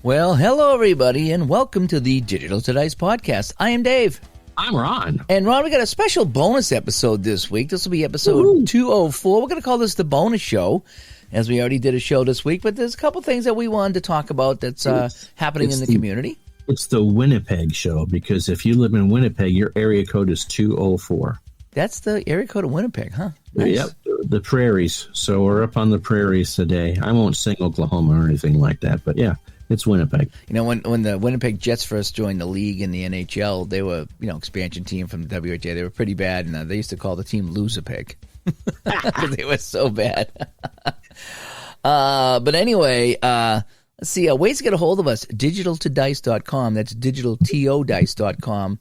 Well, hello, everybody, and welcome to the Digital to Dice podcast. I am Dave. I'm Ron. And Ron, we got a special bonus episode this week. This will be episode 204. We're going to call this the bonus show, as we already did a show this week. But there's a couple things that we wanted to talk about that's happening in the community. It's the Winnipeg show, because if you live in Winnipeg, your area code is 204. That's the area code of Winnipeg, huh? Nice. Yep, the prairies. So we're up on the prairies today. I won't sing Oklahoma or anything like that, but yeah. It's Winnipeg. You know, when the Winnipeg Jets first joined the league in the NHL, they were, expansion team from the WHA. They were pretty bad, and they used to call the team Loserpeg because they were so bad. But anyway, let's see. Ways to get a hold of us, digitaltodice.com. That's digitaltodice.com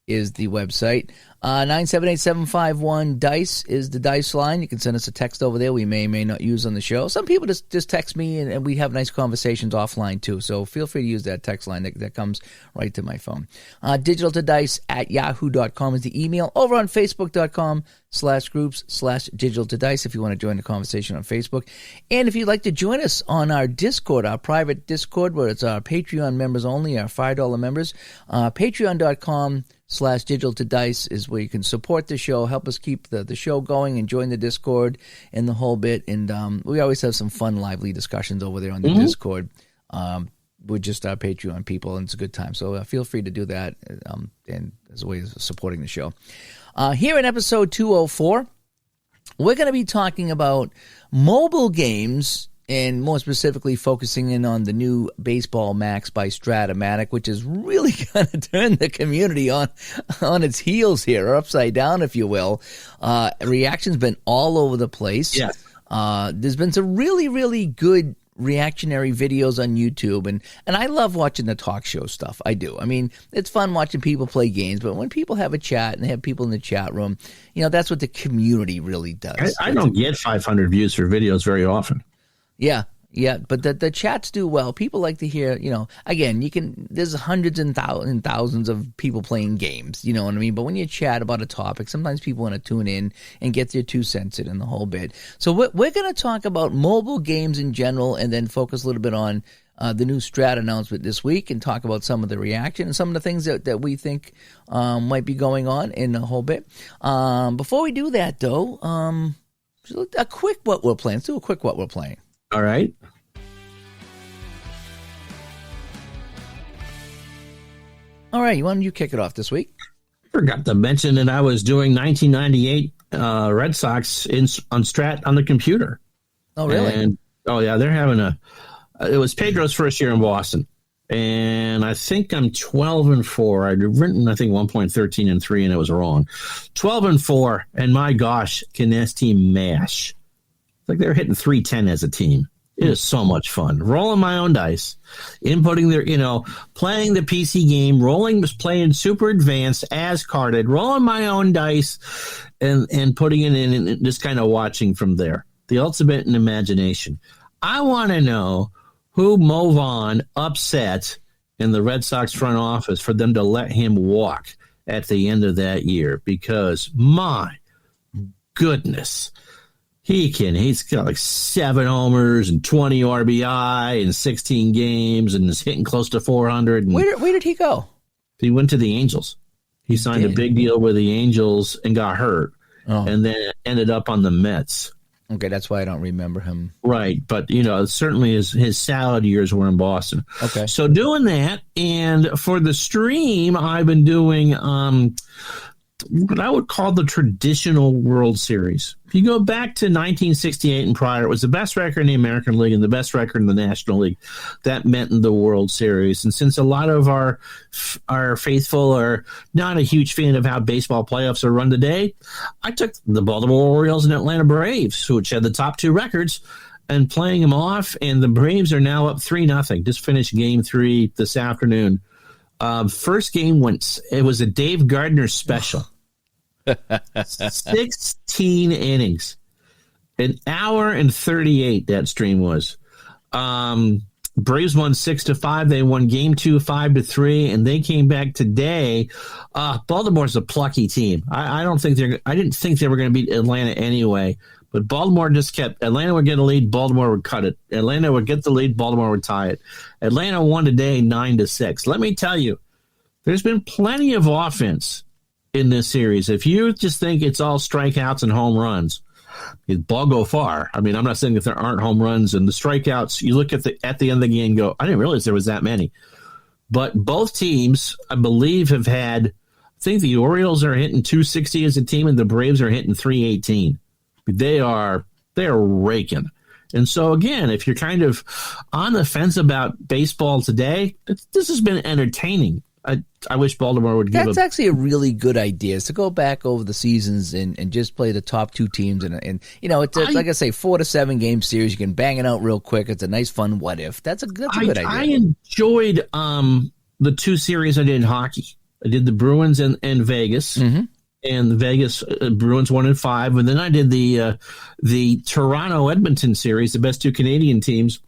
is the website. 978-751-DICE is the DICE line. You can send us a text over there we may or may not use on the show. Some people just text me, and we have nice conversations offline, too. So feel free to use that text line. That comes right to my phone. digitaltodice@yahoo.com is the email. Over on facebook.com/groups/digitaltodice if you want to join the conversation on Facebook. And if you'd like to join us on our Discord, our private Discord, where it's our Patreon members only, our $5 members, patreon.com/digitaltodice is where you can support the show, help us keep the show going, and join the Discord and the whole bit. And we always have some fun, lively discussions over there on the Discord with just our Patreon people, and it's a good time. So feel free to do that and as a way of supporting the show. Here in episode 204, we're going to be talking about mobile games, and more specifically focusing in on the new Baseball Max by Strat-O-Matic, which has really kind of turned the community on its heels here, or upside down, if you will. Reaction's been all over the place. Yes. There's been some really, really good reactionary videos on YouTube, and I love watching the talk show stuff. I do. I mean, it's fun watching people play games, but when people have a chat and they have people in the chat room, that's what the community really does. I don't get 500 views for videos very often. Yeah, but the chats do well. People like to hear, again, there's hundreds and thousands of people playing games, you know what I mean? But when you chat about a topic, sometimes people want to tune in and get their 2 cents in the whole bit. So we're going to talk about mobile games in general, and then focus a little bit on the new Strat announcement this week, and talk about some of the reaction and some of the things that we think might be going on in the whole bit. Before we do that, though, a quick what we're playing. Let's do a quick what we're playing. All right. All right. Why don't you kick it off this week? Forgot to mention that I was doing 1998 Red Sox on Strat on the computer. Oh, really? And, they're having it was Pedro's first year in Boston. And I think I'm 12-4. I'd written, I think, 1.13-3, and it was wrong. 12-4, and my gosh, can this team mash? Like they're hitting 310 as a team. It is so much fun. Rolling my own dice, inputting their, playing the PC game, playing super advanced as carded, rolling my own dice, and putting it in and just kind of watching from there. The ultimate in imagination. I want to know who Mo Vaughn upset in the Red Sox front office for them to let him walk at the end of that year, because my goodness. He's got like 7 homers and 20 RBI in 16 games, and is hitting close to 400. And where did he go? He went to the Angels. He signed a big deal with the Angels and got hurt, and then ended up on the Mets. Okay, that's why I don't remember him. Right, but certainly his salad years were in Boston. Okay, so doing that, and for the stream, I've been doing what I would call the traditional World Series. If you go back to 1968 and prior, it was the best record in the American League and the best record in the National League. That meant in the World Series. And since a lot of our faithful are not a huge fan of how baseball playoffs are run today, I took the Baltimore Orioles and Atlanta Braves, which had the top 2 records, and playing them off. And the Braves are now up 3-0. Just finished Game 3 this afternoon. First game it was a Dave Gardner special. 16 innings, an hour and 38 that stream was. Braves won 6-5. They won Game 2 5-3, and they came back today. Baltimore's a plucky team. I didn't think they were going to beat Atlanta anyway, But Baltimore just kept, Atlanta would get a lead, Baltimore would cut it. Atlanta would get the lead, Baltimore would tie it. Atlanta won today 9-6. Let me tell you, there's been plenty of offense in this series. If you just think it's all strikeouts and home runs, the ball go far. I mean, I'm not saying that there aren't home runs and the strikeouts. You look at the end of the game and go, I didn't realize there was that many. But both teams, I believe, have had, I think the Orioles are hitting 260 as a team and the Braves are hitting 318. They're raking. And so, again, if you're kind of on the fence about baseball today, this has been entertaining. I wish Baltimore would give That's actually a really good idea, is to go back over the seasons and just play the top two teams. And you know, it's like I say, 4 to 7 game series. You can bang it out real quick. It's a nice, fun what if. That's a good idea. I enjoyed the 2 series I did in hockey. I did the Bruins and Vegas. Mm-hmm. And the Vegas Bruins 1-5, and then I did the Toronto Edmonton series, the best 2 Canadian teams,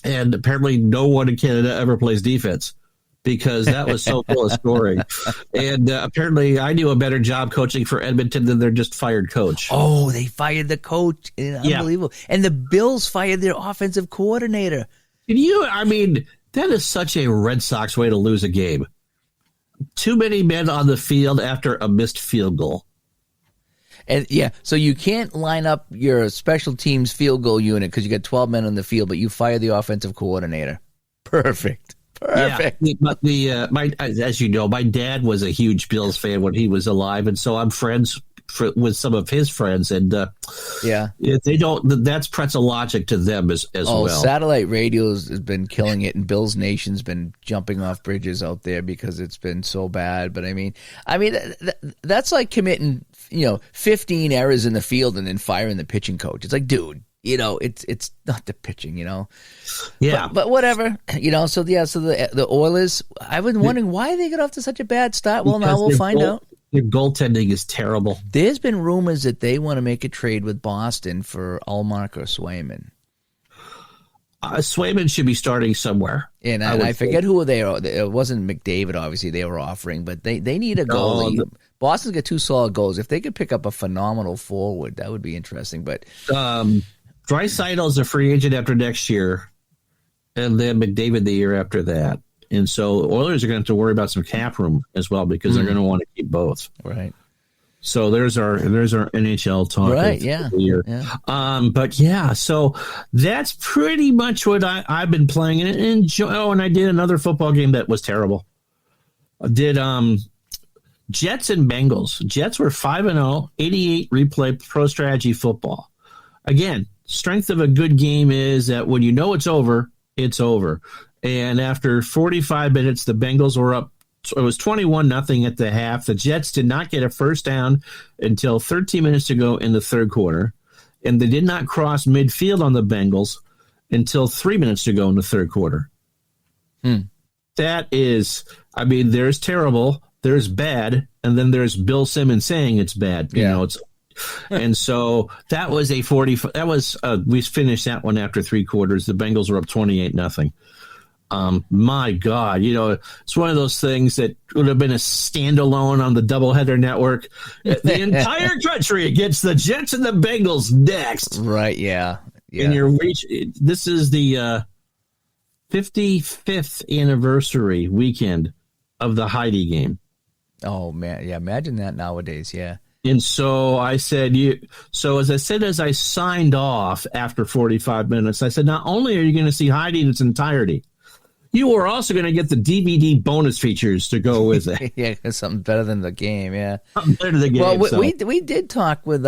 and apparently no one in Canada ever plays defense because that was so cool a story. And apparently I do a better job coaching for Edmonton than their just fired coach. Oh, they fired the coach! Unbelievable! Yeah. And the Bills fired their offensive coordinator. I mean, that is such a Red Sox way to lose a game. Too many men on the field after a missed field goal. And yeah, so you can't line up your special teams field goal unit because you got 12 men on the field, but you fire the offensive coordinator. Perfect. Yeah, but as you know, my dad was a huge Bills fan when he was alive, and so I'm friends with some of his friends, and they don't. That's pretzel logic to them as well. Satellite radios has been killing it, and Bills Nation's been jumping off bridges out there because it's been so bad. But I mean, that's like committing 15 errors in the field and then firing the pitching coach. It's like, dude, it's not the pitching, Yeah, but whatever, So the Oilers. I've been wondering why they got off to such a bad start. Well, now we'll find out. Their goaltending is terrible. There's been rumors that they want to make a trade with Boston for Allmark or Swayman. Swayman should be starting somewhere. And I forget who they are. It wasn't McDavid, obviously, they were offering, but they need a goalie. Boston's got 2 solid goals. If they could pick up a phenomenal forward, that would be interesting. But Draisaitl's a free agent after next year, and then McDavid the year after that. And so Oilers are going to have to worry about some cap room as well because they're going to want to keep both. Right. So there's our NHL talk. Right. Yeah. But yeah, so that's pretty much what I've been playing and enjoy. And I did another football game that was terrible. I did Jets and Bengals. Jets were 5-0, 88 replay pro strategy football. Again, strength of a good game is that when you know it's over, it's over. And after 45 minutes, the Bengals were up. It was 21-0 at the half. The Jets did not get a first down until 13 minutes to go in the third quarter. And they did not cross midfield on the Bengals until 3 minutes to go in the third quarter. That is, there's terrible, there's bad, and then there's Bill Simmons saying it's bad. And so that was a 40. That was we finished that one after 3 quarters. The Bengals were up 28-0. My God, it's one of those things that would have been a standalone on the doubleheader network. The entire country gets the Jets and the Bengals next. Right, yeah. And this is the 55th anniversary weekend of the Heidi game. Oh, man. Yeah, imagine that nowadays, yeah. And so I said, as I signed off after 45 minutes, I said, not only are you going to see Heidi in its entirety, you are also going to get the DVD bonus features to go with it. Yeah, something better than the game. Yeah, something better than the game. Well, we did talk with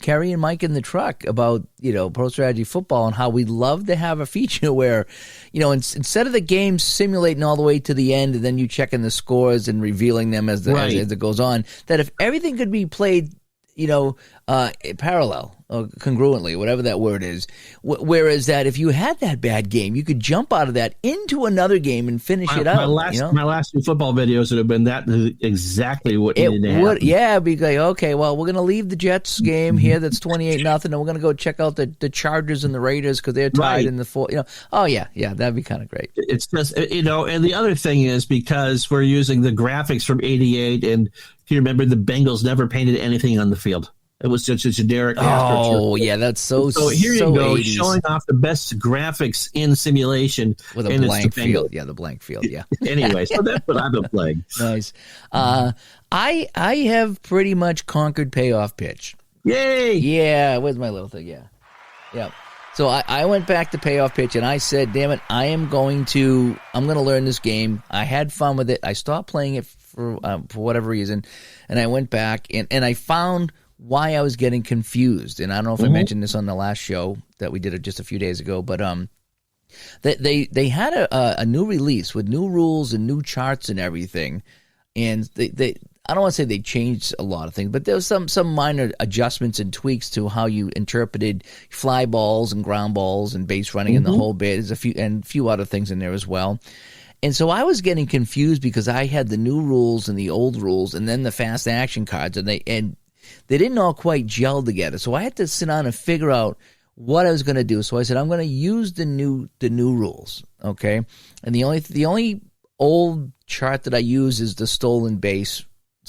Kerry and Mike in the truck about pro strategy football and how we'd love to have a feature where instead of the game simulating all the way to the end and then you checking the scores and revealing them as it goes on, that if everything could be played parallel or congruently, whatever that word is. Whereas that if you had that bad game, you could jump out of that into another game and finish it out. My last 2 football videos would have been that exactly what needed to happen. Yeah, be like, okay, well, we're going to leave the Jets game here that's 28-0, and we're going to go check out the Chargers and the Raiders because they're tied in the 4. Oh yeah, that'd be kind of great. It's just and the other thing is because we're using the graphics from '88, and if you remember, the Bengals never painted anything on the field. It was just a generic. Oh, yeah, that's so here you go, 80s. showing off the best graphics in simulation. With a blank field. Yeah, the blank field, yeah. Anyway, so that's what I've been playing. Nice. I have pretty much conquered payoff pitch. Yay! Yeah, where's my little thing? Yeah. So I went back to payoff pitch, and I said, damn it, I'm going to learn this game. I had fun with it. I stopped playing it for whatever reason, and I went back, and I found why I was getting confused. And I don't know if I mentioned this on the last show that we did just a few days ago, but they had a new release with new rules and new charts and everything. And they I don't want to say they changed a lot of things, but there was some minor adjustments and tweaks to how you interpreted fly balls and ground balls and base running and the whole bit. There's a few other things in there as well. And so I was getting confused because I had the new rules and the old rules and then the fast action cards, and they didn't all quite gel together. So I had to sit down and figure out what I was going to do. So I said, I'm going to use the new rules, okay? And the only old chart that I use is the stolen base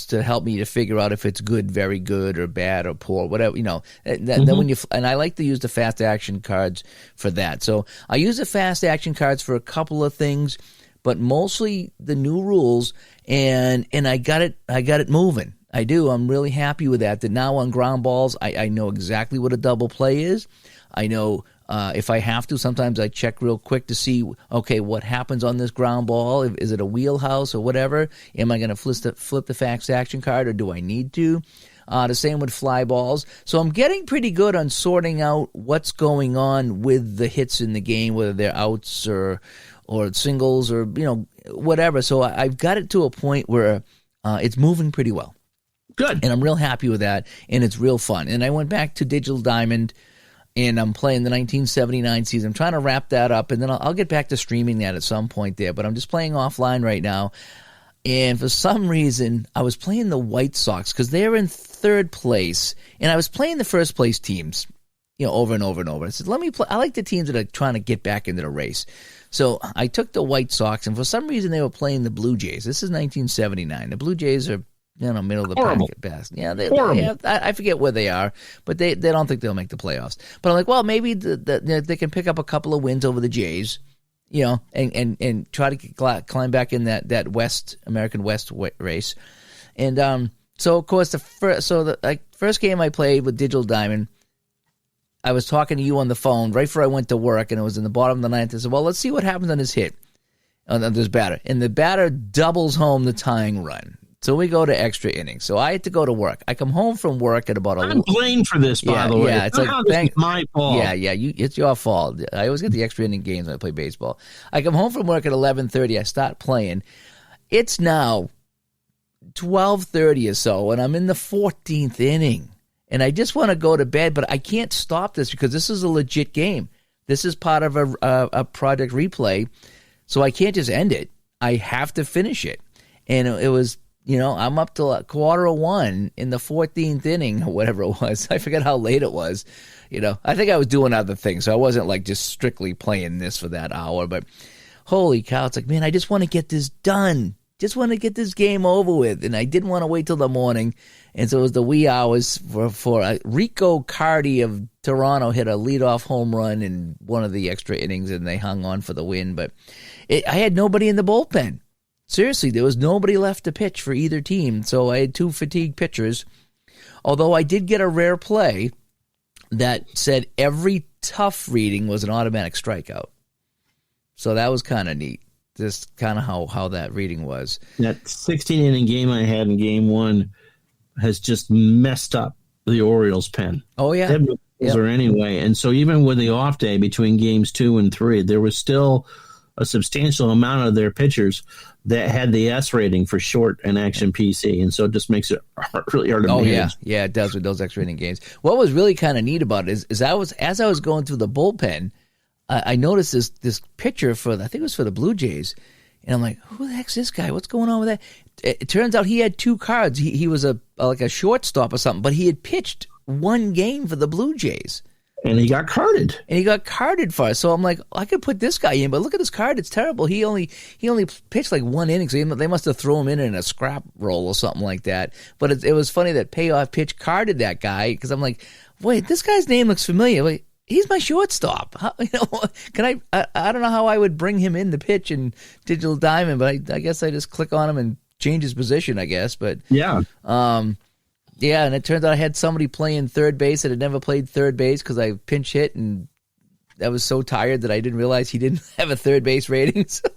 to help me to figure out if it's good, very good, or bad, or poor, whatever, Then when and I like to use the fast action cards for that. So I use the fast action cards for a couple of things, but mostly the new rules, and I got it moving. I do. I'm really happy with that. That now on ground balls, I know exactly what a double play is. I know if I have to, sometimes I check real quick to see, okay, what happens on this ground ball? Is it a wheelhouse or whatever? Am I going to flip the fast action card, or do I need to? The same with fly balls. So I'm getting pretty good on sorting out what's going on with the hits in the game, whether they're outs or singles or whatever. So I've got it to a point where it's moving pretty well. Good. And I'm real happy with that, and it's real fun. And I went back to Digital Diamond, and I'm playing the 1979 season. I'm trying to wrap that up, and then I'll get back to streaming that at some point there. But I'm just playing offline right now. And for some reason, I was playing the White Sox because they're in third place, and I was playing the first place teams, over and over and over. I said, let me play. I like the teams that are trying to get back into the race. So I took the White Sox, and for some reason, they were playing the Blue Jays. This is 1979. The Blue Jays are middle of the pack at best. Yeah, I forget where they are, but they don't think they'll make the playoffs. But I'm like, well, maybe they can pick up a couple of wins over the Jays, and try to climb back in that American West race. And so of course the first game I played with Digital Diamond, I was talking to you on the phone right before I went to work, and it was in the bottom of the ninth. I said, well, let's see what happens on this hit on this batter, and the batter doubles home the tying run. So we go to extra innings. So I had to go to work. I come home from work at about I'm blamed for this, by the way. Yeah, it's it's my fault. Yeah, it's your fault. I always get the extra inning games when I play baseball. I come home from work at 11:30. I start playing. It's now 12:30 or so, and I'm in the 14th inning. And I just want to go to bed, but I can't stop this because this is a legit game. This is part of a Project Replay, so I can't just end it. I have to finish it. And it was... I'm up to quarter of one in the 14th inning or whatever it was. I forget how late it was. I think I was doing other things, so I wasn't like just strictly playing this for that hour. But holy cow, it's like, man, I just want to get this done. Just want to get this game over with. And I didn't want to wait till the morning. And so it was the wee hours for Rico Cardi of Toronto hit a leadoff home run in one of the extra innings, and they hung on for the win. But I had nobody in the bullpen. Seriously, there was nobody left to pitch for either team, so I had two fatigued pitchers. Although I did get a rare play that said every tough reading was an automatic strikeout. So that was kind of neat, just kind of how that reading was. That 16-inning game I had in Game 1 has just messed up the Orioles' pen. Oh, yeah. Anyway, and so even with the off day between Games 2 and 3, there was still a substantial amount of their pitchers that had the S rating for short and action PC, and so it just makes it really hard to manage. Yeah, it does with those extra inning games. What was really kind of neat about it is as I was going through the bullpen, I noticed this pitcher I think it was for the Blue Jays, and I'm like, who the heck's this guy? What's going on with that? It turns out he had two cards. He was like a shortstop or something, but he had pitched one game for the Blue Jays. And he got carded. And he got carded for us. So I'm like, I could put this guy in, but look at this card. It's terrible. He only pitched like 1 inning. So they must have thrown him in a scrap roll or something like that. But it was funny that Payoff Pitch carded that guy because I'm like, wait, this guy's name looks familiar. Wait, he's my shortstop. How, can I don't know how I would bring him in the pitch in Digital Diamond, but I guess I just click on him and change his position, I guess. But yeah. Yeah, and it turns out I had somebody playing third base that had never played third base because I pinch hit, and I was so tired that I didn't realize he didn't have a third base rating. So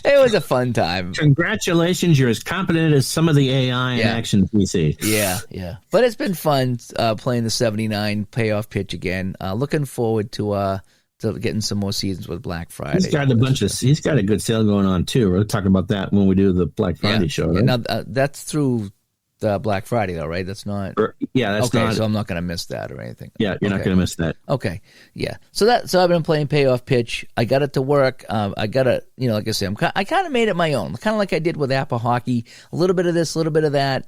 it was a fun time. Congratulations, you're as competent as some of the AI in action we see. Yeah. But it's been fun playing the 79 Payoff Pitch again. Looking forward to getting some more seasons with Black Friday. He's got a good sale going on too. We'll talk about that when we do the Black Friday show. Right? Now that's through the Black Friday though, right? That's not. That's okay. Not, so I'm not going to miss that or anything. Yeah, you're not going to miss that. Okay, yeah. So I've been playing Payoff Pitch. I got it to work. I got it. Like I said, I kind of made it my own, kind of like I did with Apple Hockey. A little bit of this, a little bit of that.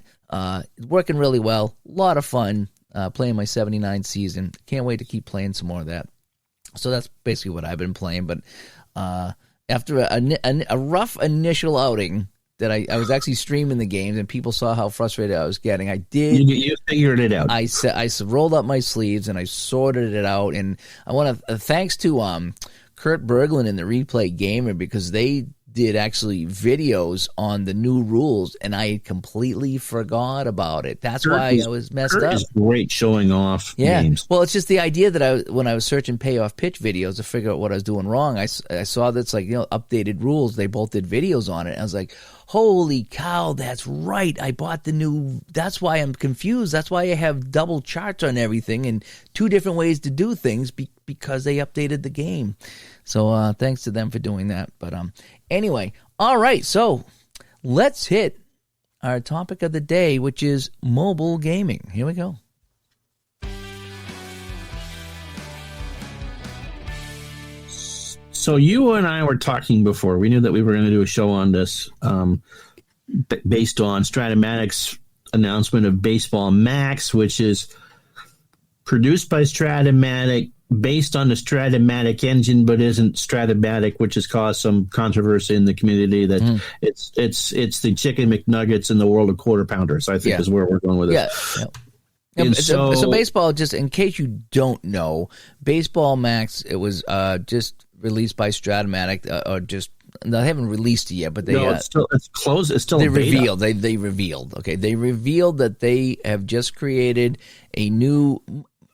Working really well. A lot of fun playing my 79 season. Can't wait to keep playing some more of that. So that's basically what I've been playing. But after a rough initial outing, that I was actually streaming the games and people saw how frustrated I was getting. I did. You figured it out. I rolled up my sleeves and I sorted it out. And I want to thanks to Kurt Berglund and the Replay Gamer because they did actually videos on the new rules and I completely forgot about it. That's why I was messed up. Is great showing off games. Well, it's just the idea that when I was searching Payoff Pitch videos to figure out what I was doing wrong, I saw that's updated rules. They both did videos on it. And I was like, holy cow, that's right. I bought the new. That's why I'm confused. That's why I have double charts on everything and 2 different ways to do things because they updated the game. So thanks to them for doing that. But anyway, all right. So let's hit our topic of the day, which is mobile gaming. Here we go. So you and I were talking before. We knew that we were going to do a show on this based on Strat-O-Matic's announcement of Baseball Max, which is produced by Strat-O-Matic, based on the Strat-O-Matic engine, but isn't Strat-O-Matic, which has caused some controversy in the community. That it's the Chicken McNuggets in the world of quarter pounders, I think is where we're going with this. Yeah. So baseball, just in case you don't know, Baseball Max, it was just released by Strat-O-Matic, or just they haven't released it yet, but it's closed. It's still they revealed. They revealed. Okay, they revealed that they have just created a new.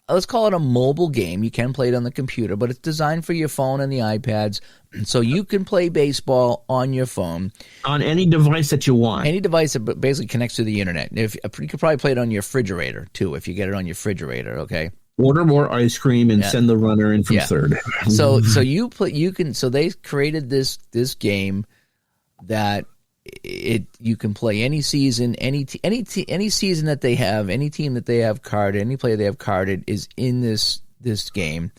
Let's call it a mobile game. You can play it on the computer, but it's designed for your phone and the iPads, so you can play baseball on your phone. On any device that you want. Any device that basically connects to the internet. You could probably play it on your refrigerator, too, if you get it on your refrigerator, okay? Order more ice cream and send the runner in from third. So they created this game that you can play any season, any season that they have, any team that they have carded, any player they have carded is in this game.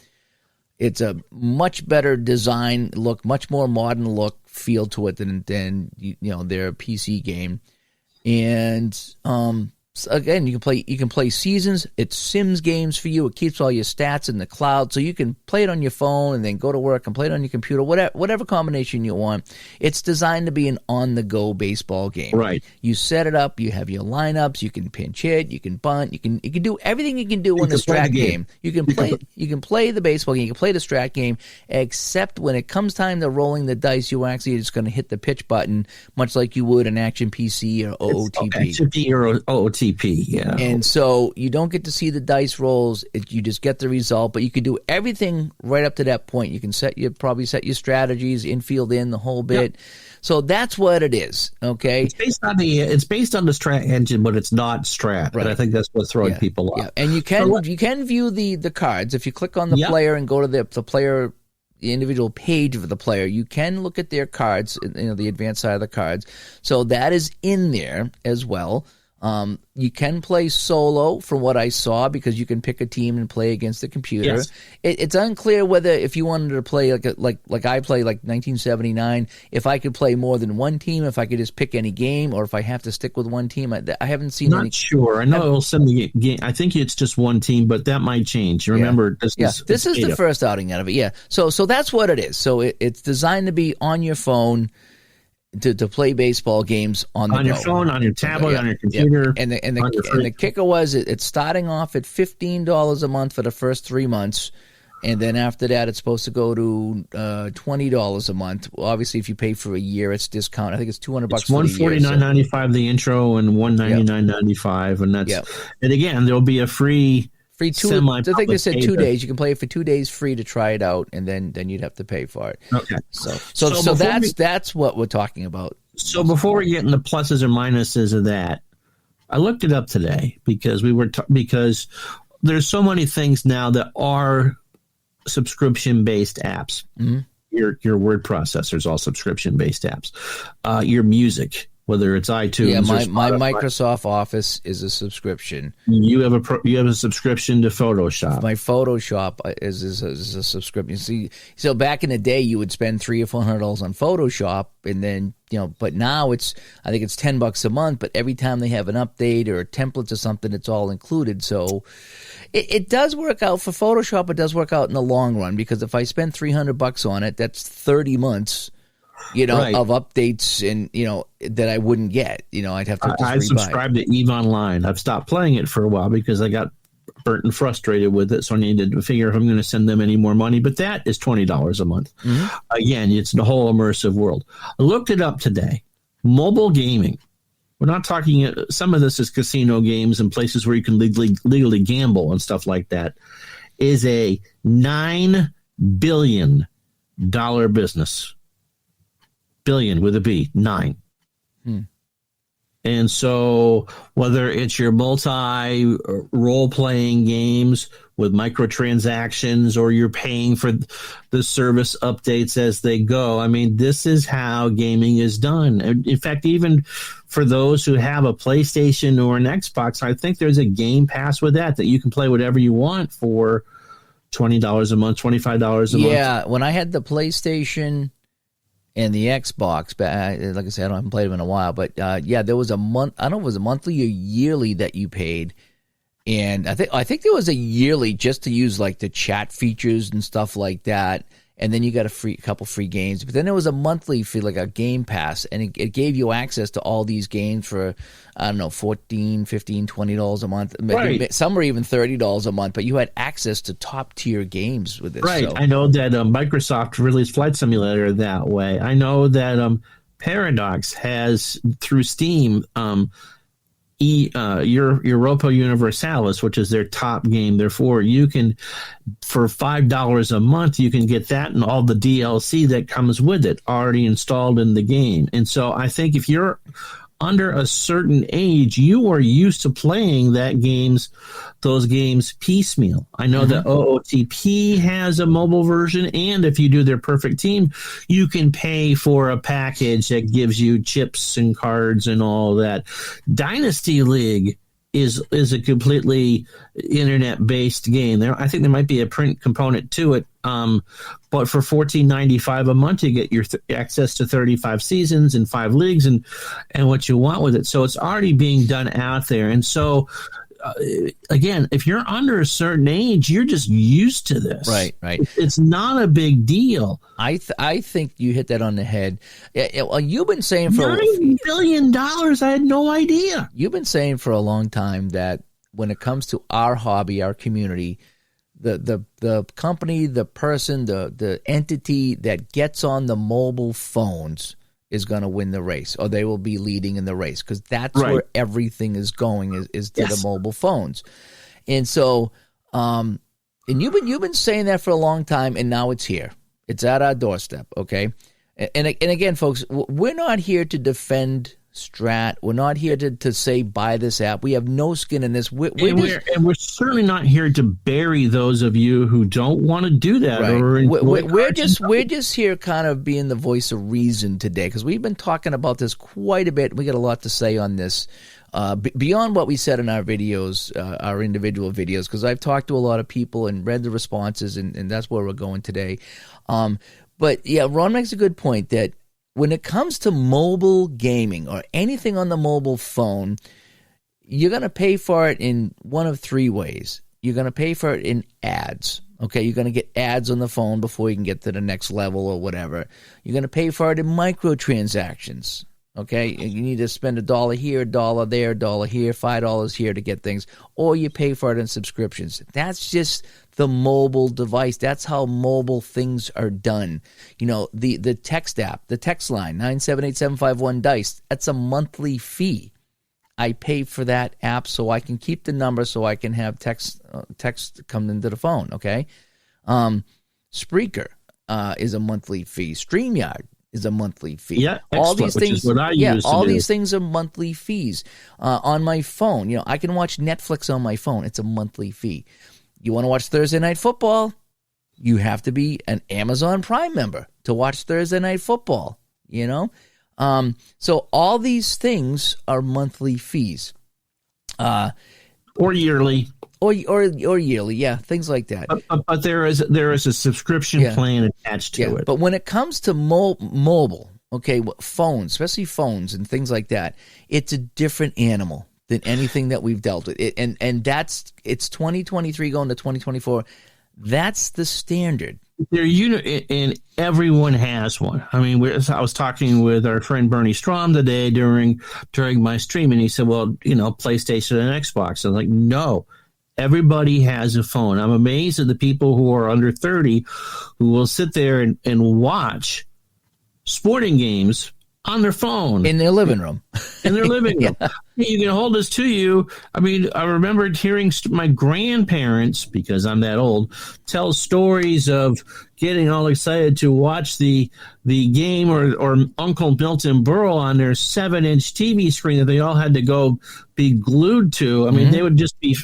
It's a much better design look, much more modern look, feel to it than their PC game. And so again, you can play seasons. It's Sims games for you. It keeps all your stats in the cloud, so you can play it on your phone and then go to work and play it on your computer. Whatever combination you want. It's designed to be an on-the-go baseball game. Right. You set it up. You have your lineups. You can pinch hit. You can bunt. You can do everything you can do in the Strat game. You can play the baseball game. You can play the Strat game. Except when it comes time to rolling the dice, you actually just going to hit the pitch button, much like you would an Action PC or OOTP. Or OOTP. Yeah. And so you don't get to see the dice rolls. You just get the result, but you can do everything right up to that point. You can probably set your strategies, infield in, the whole bit. Yep. So that's what it is, okay? It's based on the Strat engine, but it's not Strat. Right. And I think that's what's throwing people off. Yeah. And you can view the cards. If you click on the player and go to the player, the individual page of the player, you can look at their cards, the advanced side of the cards. So that is in there as well. You can play solo from what I saw because you can pick a team and play against the computer. Yes. It's unclear whether if you wanted to play like I play like 1979, if I could play more than one team, if I could just pick any game, or if I have to stick with one team. I haven't seen any. Not sure. I know it'll send the game. I think it's just one team, but that might change. You remember, this is the first outing out of it. Yeah. So that's what it is. So it's designed to be on your phone. To play baseball games on your phone, on your tablet, on your computer, and the kicker was it's starting off at $15 a month for the first 3 months, and then after that it's supposed to go to $20 a month. Well, obviously, if you pay for a year, it's discount. I think it's $200. It's $149.95 the intro and $199.95, and that's and again there'll be a free 2. I think they said 2 days. You can play it for 2 days free to try it out, and then you'd have to pay for it. Okay. So that's what we're talking about. So before we get into pluses or minuses of that, I looked it up today because because there's so many things now that are subscription based apps. Mm-hmm. Your word processors, all subscription based apps. Your music. Whether it's iTunes, my Microsoft Office is a subscription. You have a subscription to Photoshop. My Photoshop is a subscription. See, so back in the day, you would spend $300 or $400 on Photoshop, and then but now I think it's $10 a month. But every time they have an update or templates or something, it's all included. So it does work out for Photoshop. It does work out in the long run because if I spend $300 on it, that's 30 months. Right. Of updates and, that I wouldn't get. I'd have to just I subscribed to EVE Online. I've stopped playing it for a while because I got burnt and frustrated with it, so I needed to figure if I'm going to send them any more money. But that is $20 a month. Mm-hmm. Again, it's the whole immersive world. I looked it up today. Mobile gaming. We're not talking – some of this is casino games and places where you can legally gamble and stuff like that, is a $9 billion business. Billion with a B, 9. And so whether it's your multi role-playing games with microtransactions or you're paying for the service updates as they go, I mean, this is how gaming is done. In fact, even for those who have a PlayStation or an Xbox, I think there's a Game Pass with that you can play whatever you want for $20 a month, $25 a month. Yeah, when I had the PlayStation and the Xbox, like I said, I haven't played them in a while, but there was a month. I don't know if it was a monthly or yearly that you paid, and I think there was a yearly just to use like the chat features and stuff like that, and then you got a couple free games. But then there was a monthly fee, like a Game Pass, and it gave you access to all these games for, I don't know, $14, $15, $20 a month. Right. Some were even $30 a month, but you had access to top tier games with this. Right. So. I know that Microsoft released Flight Simulator that way. I know that Paradox has through Steam Europa Universalis, which is their top game. Therefore, you can, for $5 a month, you can get that and all the DLC that comes with it already installed in the game. And so I think if you're under a certain age, you are used to playing those games piecemeal. I know that OOTP has a mobile version, and if you do their perfect team, you can pay for a package that gives you chips and cards and all that. Dynasty League is a completely internet-based game. I think there might be a print component to it, but for $14.95 a month, you get your access to 35 seasons and 5 leagues and what you want with it. So it's already being done out there. And so, again, if you're under a certain age, you're just used to this. Right. It's not a big deal. I think you hit that on the head. Well, you've been saying for $9 billion. I had no idea. You've been saying for a long time that when it comes to our hobby, our community, the company, the person, the entity that gets on the mobile phones is going to win the race, or they will be leading in the race, because that's right. where everything is going is to the mobile phones. And so, and you've been saying that for a long time, and now it's here. It's at our doorstep, okay? And again, folks, we're not here to defend Strat. We're not here to say buy this app. We have no skin in this. We're certainly not here to bury those of you who don't want to do that. Right. We're just here kind of being the voice of reason today, because we've been talking about this quite a bit. We got a lot to say on this. beyond what we said in our videos, our individual videos, because I've talked to a lot of people and read the responses, and that's where we're going today. But yeah, Ron makes a good point that when it comes to mobile gaming or anything on the mobile phone, you're going to pay for it in one of three ways. You're going to pay for it in ads. Okay, you're going to get ads on the phone before you can get to the next level or whatever. You're going to pay for it in microtransactions. Okay, you need to spend $1 here, $1 there, $1 here, $5 here to get things, or you pay for it in subscriptions. That's just the mobile device. That's how mobile things are done. You know, the text app, the text line, 978-751-DICE, that's a monthly fee. I pay for that app so I can keep the number so I can have text come into the phone, okay? Spreaker is a monthly fee. StreamYard is a monthly fee. Yeah, all these things. Which is what I use all to do. these things are monthly fees. On my phone, you know, I can watch Netflix on my phone. It's a monthly fee. You want to watch Thursday Night Football? You have to be an Amazon Prime member to watch Thursday Night Football. You know, so all these things are monthly fees, or yearly. Or yearly, yeah, things like that. But there is a subscription plan attached to it. But when it comes to mobile, okay, phones, especially phones and things like that, it's a different animal than anything that we've dealt with. And it's 2023 going to 2024. That's the standard. And everyone has one. I mean, I was talking with our friend Bernie Strom today during my stream, and he said, "Well, you know, PlayStation and Xbox." I was like, "No." Everybody has a phone. I'm amazed at the people who are under 30 who will sit there and watch sporting games on their phone. In their living room. In their living room. Yeah. You can hold this to you. I mean, I remember hearing my grandparents, because I'm that old, tell stories of getting all excited to watch the game or Uncle Milton Berle on their 7-inch TV screen that they all had to go be glued to. I mean, they would just be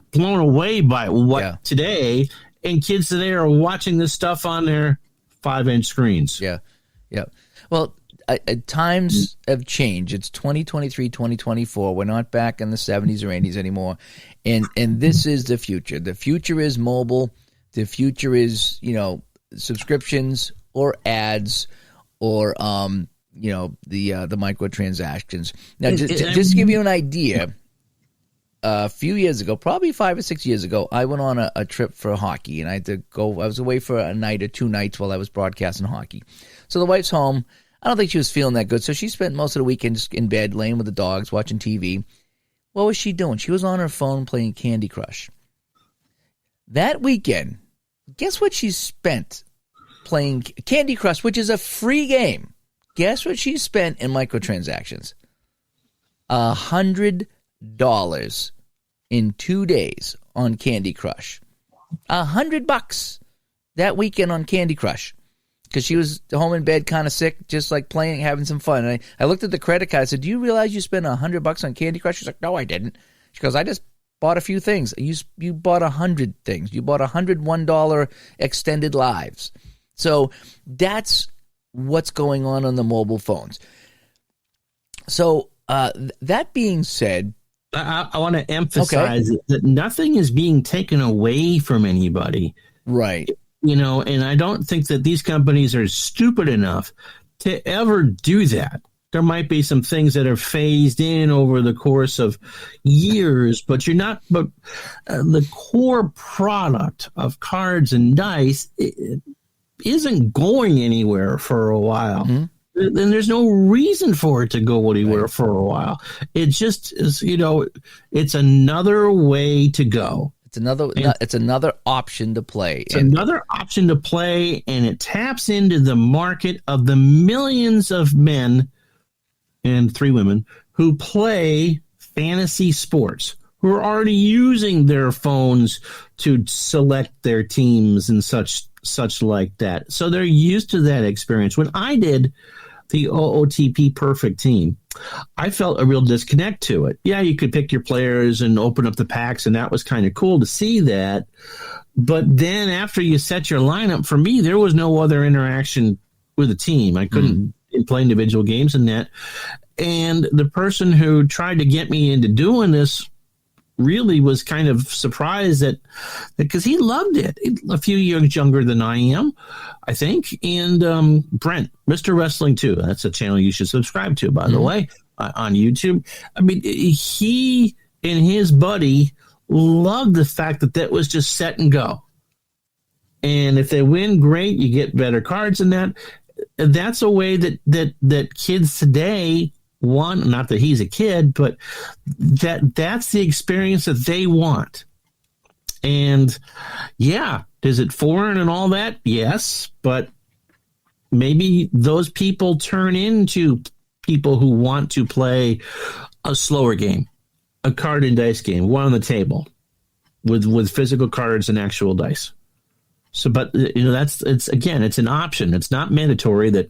blown away by what today, and kids today are watching this stuff on their 5-inch screens. Yeah. Well, times have changed. It's 2023, 2024. We're not back in the 70s or 80s anymore. And this is the future. The future is mobile. The future is, you know, subscriptions or ads or, you know, the microtransactions. Now, just to give you an idea, a few years ago, probably 5 or 6 years ago, I went on a trip for hockey, and I had to go. I was away for a night or 2 nights while I was broadcasting hockey. So the wife's home. I don't think she was feeling that good, so she spent most of the weekend just in bed, laying with the dogs, watching TV. What was she doing? She was on her phone playing Candy Crush. That weekend, guess what she spent playing Candy Crush, which is a free game. Guess what she spent in microtransactions? $100 in 2 days on Candy Crush. $100 that weekend on Candy Crush. Because she was home in bed, kind of sick, just like playing, having some fun. And I looked at the credit card. I said, "Do you realize you spent $100 on Candy Crush?" She's like, "No, I didn't." She goes, "I just bought a few things." You bought 100 things. You bought $101 extended lives. So that's what's going on the mobile phones. So that being said, I want to emphasize that nothing is being taken away from anybody. Right. You know, and I don't think that these companies are stupid enough to ever do that. There might be some things that are phased in over the course of years, but the core product of cards and dice isn't going anywhere for a while. Mm-hmm. And there's no reason for it to go anywhere for a while. It just is, you know, it's another way to go. It's another option to play. It's another option to play, and it taps into the market of the millions of men and 3 women who play fantasy sports, who are already using their phones to select their teams and such like that. So they're used to that experience. When I did the OOTP Perfect Team, I felt a real disconnect to it. Yeah, you could pick your players and open up the packs, and that was kind of cool to see that. But then after you set your lineup, for me, there was no other interaction with the team. I couldn't play individual games in that. And the person who tried to get me into doing this really was kind of surprised that because he loved it. A few years younger than I am, I think. And Brent, Mr. Wrestling 2, that's a channel you should subscribe to, by the way, on YouTube. I mean, he and his buddy loved the fact that that was just set and go. And if they win, great, you get better cards than that. That's a way that kids today want, not that he's a kid, but that's the experience that they want. And yeah, is it foreign and all that? Yes, but maybe those people turn into people who want to play a slower game, a card and dice game, one on the table with physical cards and actual dice. So, but it's an option. It's not mandatory that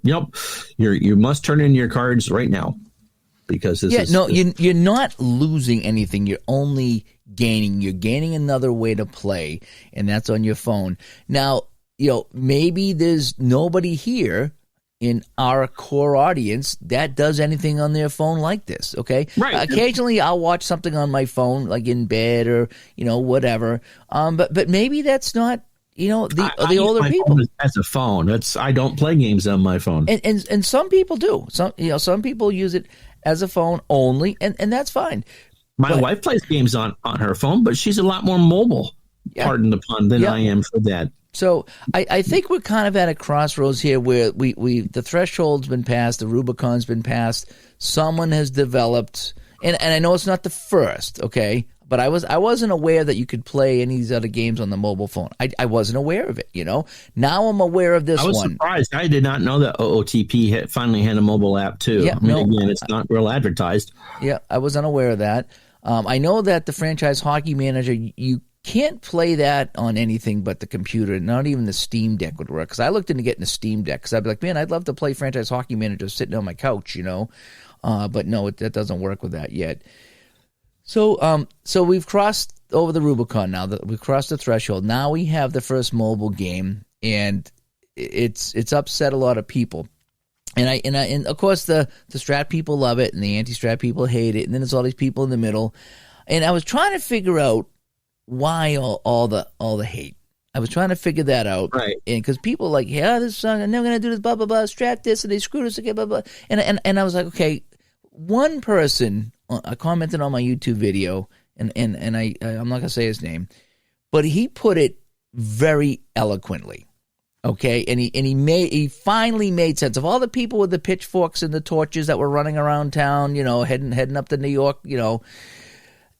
you must turn in your cards right now because you're not losing anything. You're only gaining. You're gaining another way to play, and that's on your phone. Now, maybe there's nobody here in our core audience that does anything on their phone like this. Okay, right. Occasionally, I'll watch something on my phone, like in bed or whatever. But maybe that's not. The older people as a phone. I don't play games on my phone, and some people do. Some people use it as a phone only, and that's fine. My wife plays games on her phone, but she's a lot more mobile. Yeah. Pardon the pun, than I am for that. So I think we're kind of at a crossroads here where the threshold's been passed, the Rubicon's been passed. Someone has developed, and I know it's not the first, okay. But I wasn't aware that you could play any of these other games on the mobile phone. I wasn't aware of it, Now I'm aware of this one. I was surprised. I did not know that OOTP finally had a mobile app, too. Yeah, again, it's not real advertised. Yeah, I was unaware of that. I know that the Franchise Hockey Manager, you can't play that on anything but the computer. Not even the Steam Deck would work. Because I looked into getting a Steam Deck. Because I'd be like, man, I'd love to play Franchise Hockey Manager sitting on my couch, But no, that doesn't work with that yet. So we've crossed over the Rubicon now. We've crossed the threshold. Now we have the first mobile game, and it's upset a lot of people. And of course the Strat people love it, and the anti-Strat people hate it, and then there's all these people in the middle. And I was trying to figure out why all the hate. I was trying to figure that out, right? And because people are like, yeah, this song, I'm never gonna do this, blah blah blah, Strat this, and they screwed us again, blah blah. And I was like, okay, one person. I commented on my YouTube video, and I'm not going to say his name, but he put it very eloquently, okay? And he finally made sense of all the people with the pitchforks and the torches that were running around town, heading up to New York,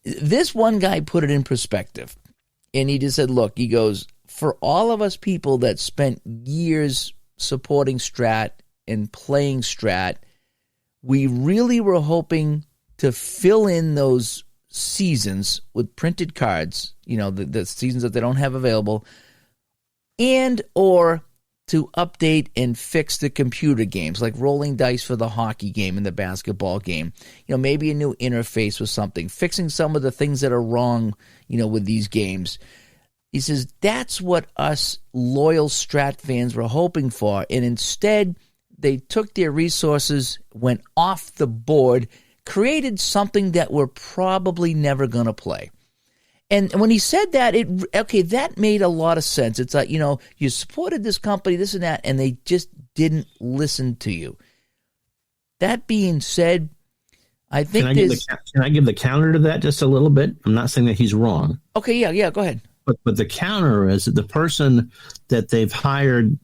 This one guy put it in perspective, and he just said, look, he goes, for all of us people that spent years supporting Strat and playing Strat, we really were hoping to fill in those seasons with printed cards, the seasons that they don't have available, and or to update and fix the computer games, like rolling dice for the hockey game and the basketball game. Maybe a new interface with something, fixing some of the things that are wrong, with these games. He says that's what us loyal Strat fans were hoping for, and instead they took their resources, went off the board, created something that we're probably never going to play. And when he said that, that made a lot of sense. It's like, you supported this company, this and that, and they just didn't listen to you. That being said, I think can I give the counter to that just a little bit? I'm not saying that he's wrong. Okay, yeah, go ahead. But the counter is that the person that they've hired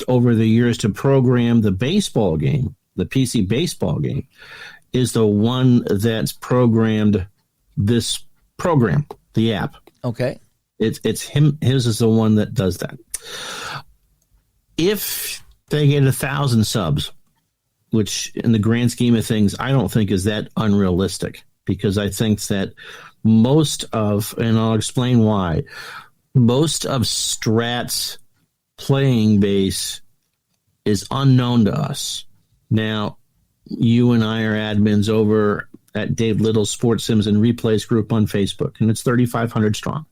over the years to program the baseball game, the PC baseball game, is the one that's programmed this program, the app. Okay. It's him. His is the one that does that. If they get 1,000 subs, which in the grand scheme of things, I don't think is that unrealistic, because I think that most of, and I'll explain why, most of Strat's playing base is unknown to us. Now, you and I are admins over at Dave Little's Sports Sims and Replays group on Facebook, and it's 3,500 strong.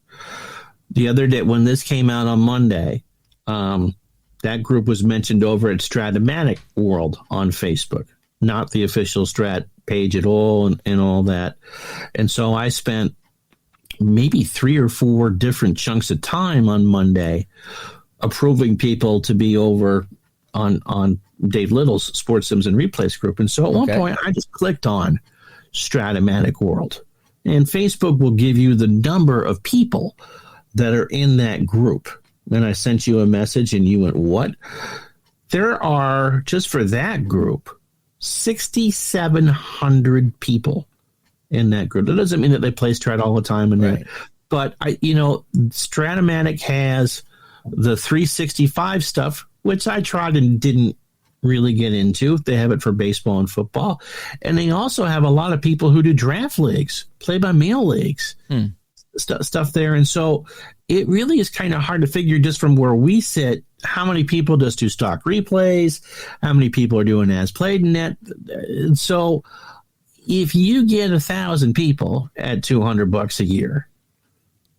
The other day, when this came out on Monday, that group was mentioned over at Strat-O-Matic World on Facebook. not the official Strat page at all, and all that. And so I spent maybe 3 or 4 different chunks of time on Monday approving people to be over on Dave Little's Sports Sims and Replays group. And so at one point, I just clicked on Strat-O-Matic World. And Facebook will give you the number of people that are in that group. And I sent you a message, and you went, what? There are, just for that group, 6,700 people in that group. That doesn't mean that they play Strat all the time. But, Strat-O-Matic has the 365 stuff, which I tried and didn't really get into. They have it for baseball and football. And they also have a lot of people who do draft leagues, play-by-mail leagues, stuff there. And so it really is kind of hard to figure just from where we sit, how many people just do stock replays, how many people are doing as played net. And so if you get 1,000 people at $200 a year,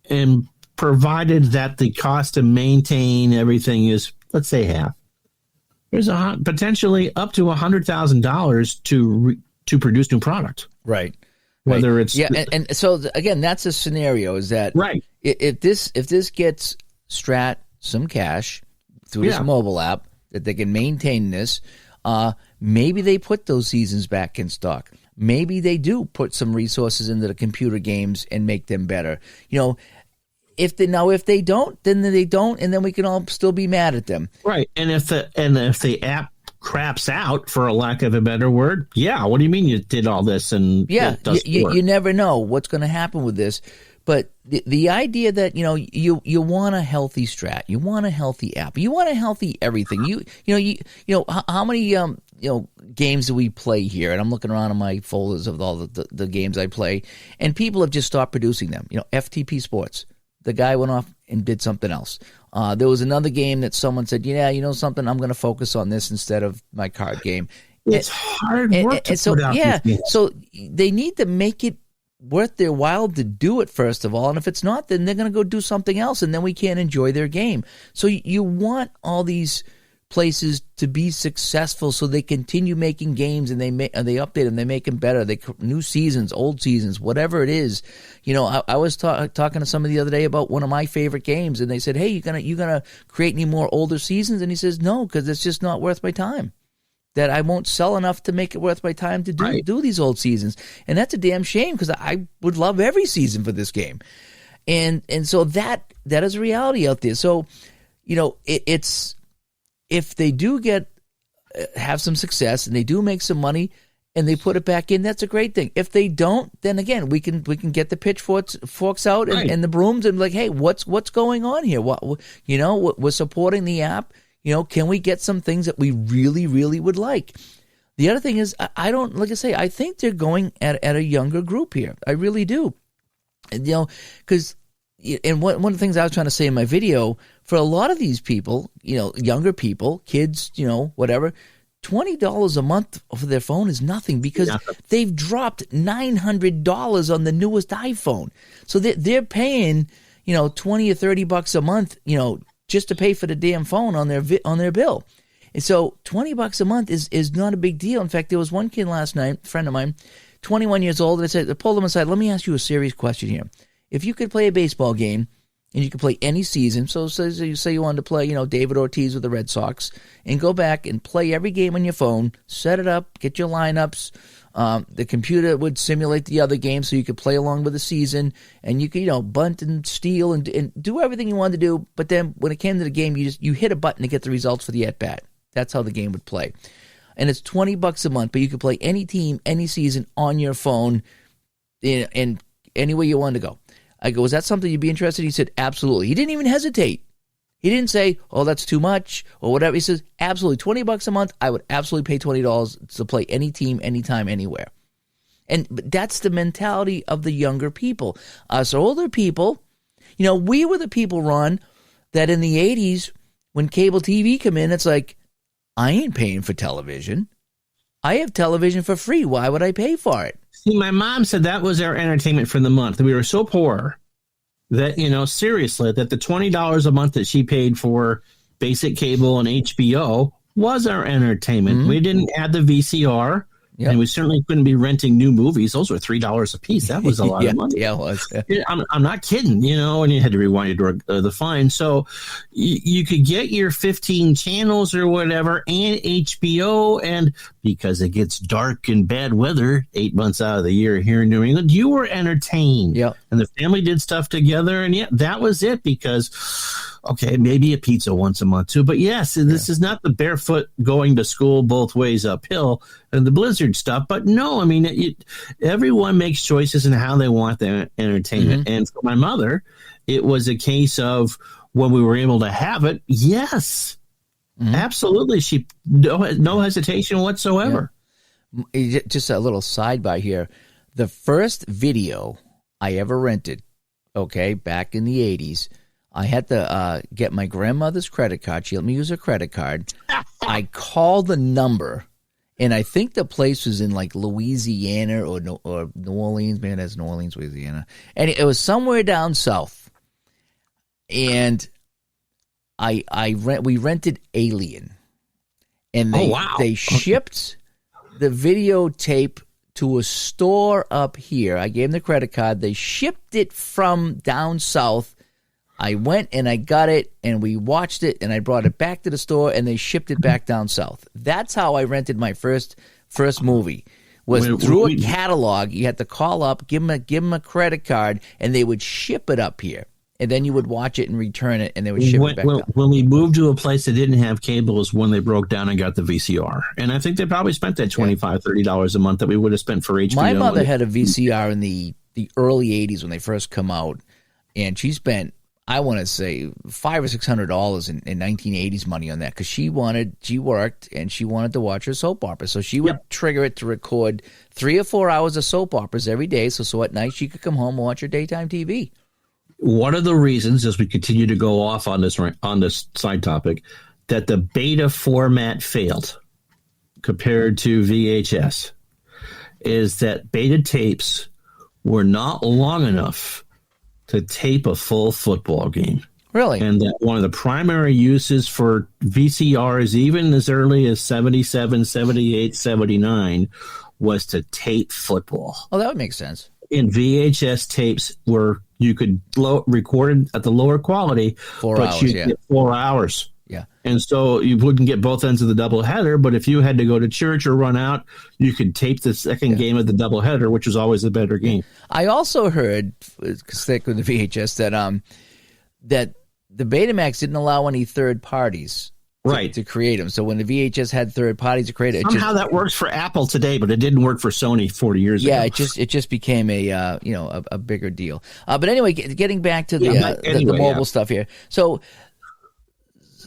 and provided that the cost to maintain everything is, let's say, half, there's potentially up to $100,000 to produce new product. Right. Whether it's and so again, that's a scenario. Is that if this gets Strat some cash through this mobile app that they can maintain this, maybe they put those seasons back in stock. Maybe they do put some resources into the computer games and make them better. If they don't, then they don't, and then we can all still be mad at them. Right. And if the app craps out, for a lack of a better word, what do you mean you did all this and it doesn't work? You never know what's going to happen with this. But the idea that you want a healthy Strat, you want a healthy app, you want a healthy everything. How many games do we play here? And I'm looking around in my folders of all the games I play, and people have just stopped producing them. FTP Sports. The guy went off and did something else. There was another game that someone said, something, I'm going to focus on this instead of my card game. It's hard work to put out these games. So they need to make it worth their while to do it, first of all. And if it's not, then they're going to go do something else, and then we can't enjoy their game. So you want all these places to be successful so they continue making games, and they update them, they make them better, they new seasons, old seasons, whatever it is. I was talking to somebody the other day about one of my favorite games, and they said, hey, you gonna create any more older seasons? And he says, no, because it's just not worth my time, that I won't sell enough to make it worth my time to do these old seasons. And that's a damn shame, because I would love every season for this game. And so that is a reality out there. So it's, if they do have some success and they do make some money and they put it back in, that's a great thing. If they don't, then again, we can get the pitchforks out and the brooms and like, hey, what's going on here? We're supporting the app. Can we get some things that we really, really would like? The other thing is, I think they're going at a younger group here. I really do. Because and one of the things I was trying to say in my video, for a lot of these people, younger people, kids, whatever, $20 a month for their phone is nothing, because they've dropped $900 on the newest iPhone. So they're paying, $20 or $30 a month, just to pay for the damn phone on their bill. And so $20 a month is not a big deal. In fact, there was one kid last night, a friend of mine, 21 years old, and I pulled him aside. Let me ask you a serious question here. If you could play a baseball game and you could play any season, so say you wanted to play, David Ortiz with the Red Sox, and go back and play every game on your phone, set it up, get your lineups. The computer would simulate the other game so you could play along with the season, and you could, bunt and steal and do everything you wanted to do. But then when it came to the game, you hit a button to get the results for the at-bat. That's how the game would play. And it's $20 a month, but you could play any team, any season on your phone and any way you wanted to go. I go, is that something you'd be interested in? He said, absolutely. He didn't even hesitate. He didn't say, oh, that's too much or whatever. He says, absolutely, $20 a month, I would absolutely pay $20 to play any team, anytime, anywhere. But that's the mentality of the younger people. Us older people, we were the people, Ron, that in the 80s, when cable TV came in, it's like, I ain't paying for television. I have television for free. Why would I pay for it? See, my mom said that was our entertainment for the month. We were so poor that, seriously, that the $20 a month that she paid for basic cable and HBO was our entertainment. Mm-hmm. We didn't add the VCR. Yep. And we certainly couldn't be renting new movies. Those were $3 a piece. That was a lot of money. Yeah, it was. I'm not kidding, and you had to rewind it to the fine. So you could get your 15 channels or whatever and HBO. And because it gets dark and bad weather 8 months out of the year here in New England, you were entertained. Yeah. And the family did stuff together. And that was it because, okay, maybe a pizza once a month too. But yes, this is not the barefoot going to school both ways uphill and the blizzard stuff. But no, I mean, everyone makes choices in how they want their entertainment. And for my mother, it was a case of when we were able to have it, yes, absolutely. She no hesitation whatsoever. Yeah. Just a little sidebar here. The first video I ever rented, back in the 80s, I had to get my grandmother's credit card. She let me use her credit card. I called the number, and I think the place was in like Louisiana or New Orleans. Man, that's New Orleans, Louisiana. And it was somewhere down south. And we rented Alien. And they shipped the videotape to a store up here. I gave them the credit card. They shipped it from down south. I went and I got it, and we watched it, and I brought it back to the store, and they shipped it back down south. That's how I rented my first movie. Was through a catalog. You had to call up, give them a credit card, and they would ship it up here. And then you would watch it and return it, and they would ship it back down. When we moved to a place that didn't have cable is when they broke down and got the VCR. And I think they probably spent that $25, $30 a month that we would have spent for HBO. My mother had a VCR in the early 80s when they first come out, and she spent, I want to say, $500 or $600 in 1980s money on that because she worked and she wanted to watch her soap opera. So she would trigger it to record 3 or 4 hours of soap operas every day. So at night she could come home and watch her daytime TV. One of the reasons, as we continue to go off on this side topic, that the beta format failed compared to VHS is that beta tapes were not long enough to tape a full football game. Really? And that one of the primary uses for VCRs, even as early as 77, 78, 79, was to tape football. Oh, that would make sense. In VHS tapes where you could record it at the lower quality, 4 hours, you get 4 hours. Yeah. And so you wouldn't get both ends of the doubleheader, but if you had to go to church or run out, you could tape the second game of the doubleheader, which was always a better game. I also heard, stick with the VHS, that the Betamax didn't allow any third parties to create them. So when the VHS had third parties to create it, somehow that works for Apple today, but it didn't work for Sony 40 years ago. Yeah, it just became a bigger deal. But anyway, getting back to the mobile stuff here. So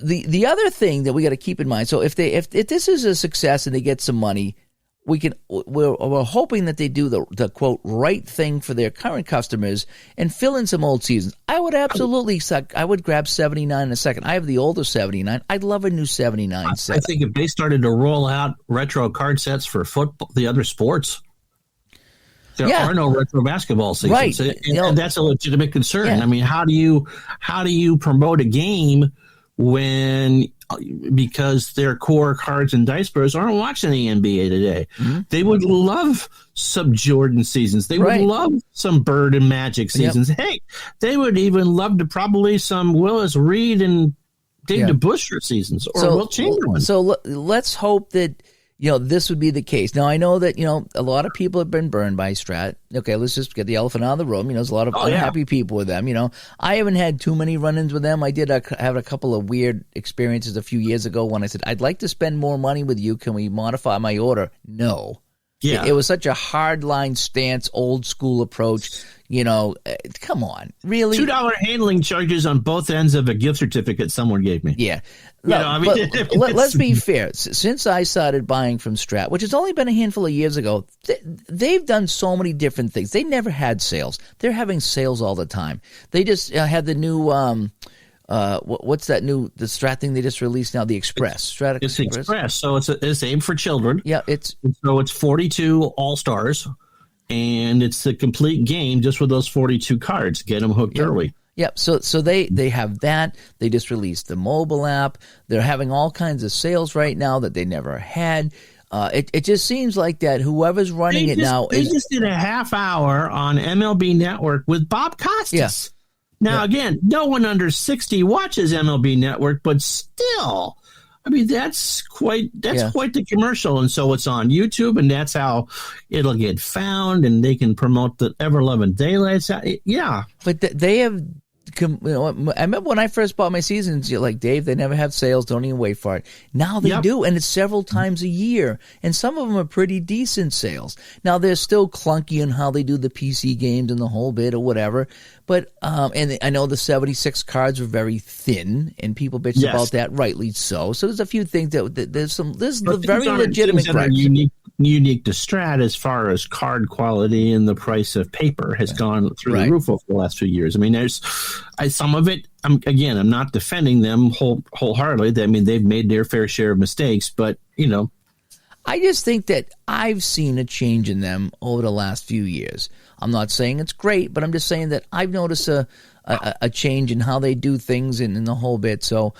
the other thing that we got to keep in mind. So if this is a success and they get some money, we're hoping that they do the quote right thing for their current customers and fill in some old seasons. I would absolutely I would grab 79 in a second. I have the older 79. I'd love a new 79 set. I think if they started to roll out retro card sets for football, the other sports, there are no retro basketball seasons, right? And that's a legitimate concern. Yeah. I mean, how do you promote a game because their core cards and dice pros aren't watching the NBA today? Mm-hmm. They would love some Jordan seasons. They would love some Bird and Magic seasons. Yep. Hey, they would even love to probably some Willis Reed and Dave DeBusschere seasons or Wilt Chamberlain. So let's hope that this would be the case. Now, I know that, a lot of people have been burned by Strat. Okay, let's just get the elephant out of the room. There's a lot of unhappy people with them. I haven't had too many run-ins with them. I did have a couple of weird experiences a few years ago when I said, I'd like to spend more money with you. Can we modify my order? No. Yeah. It was such a hardline stance, old school approach. Come on, really? $2 handling charges on both ends of a gift certificate someone gave me. Yeah. Let's be fair. Since I started buying from Strat, which has only been a handful of years ago, they've done so many different things. They never had sales. They're having sales all the time. They just had the new what's that new the Strat thing they just released now? The Express. It's Express. So it's aimed for children. Yeah, it's 42 All-Stars, and it's the complete game just with those 42 cards. Get them hooked early. Yep. So they have that. They just released the mobile app. They're having all kinds of sales right now that they never had. It just seems like that whoever's running they just did a half hour on MLB Network with Bob Costas. Yeah. Now, again, no one under 60 watches MLB Network, but still, I mean, that's quite the commercial. And so it's on YouTube, and that's how it'll get found, and they can promote the ever-loving daylights. Yeah. But they have... I remember when I first bought my seasons, you're like, Dave, they never have sales. Don't even wait for it. Now they do, and it's several times a year. And some of them are pretty decent sales. Now, they're still clunky in how they do the PC games and the whole bit or whatever. But and I know the 76 cards are very thin, and people bitch about that, rightly so. So there's a few things there's the very legitimate that are unique to Strat as far as card quality, and the price of paper has gone through the roof over the last few years. I mean, there's some of it. I'm not defending them wholeheartedly. I mean, they've made their fair share of mistakes, but I just think that I've seen a change in them over the last few years. I'm not saying it's great, but I'm just saying that I've noticed a change in how they do things and in the whole bit. So,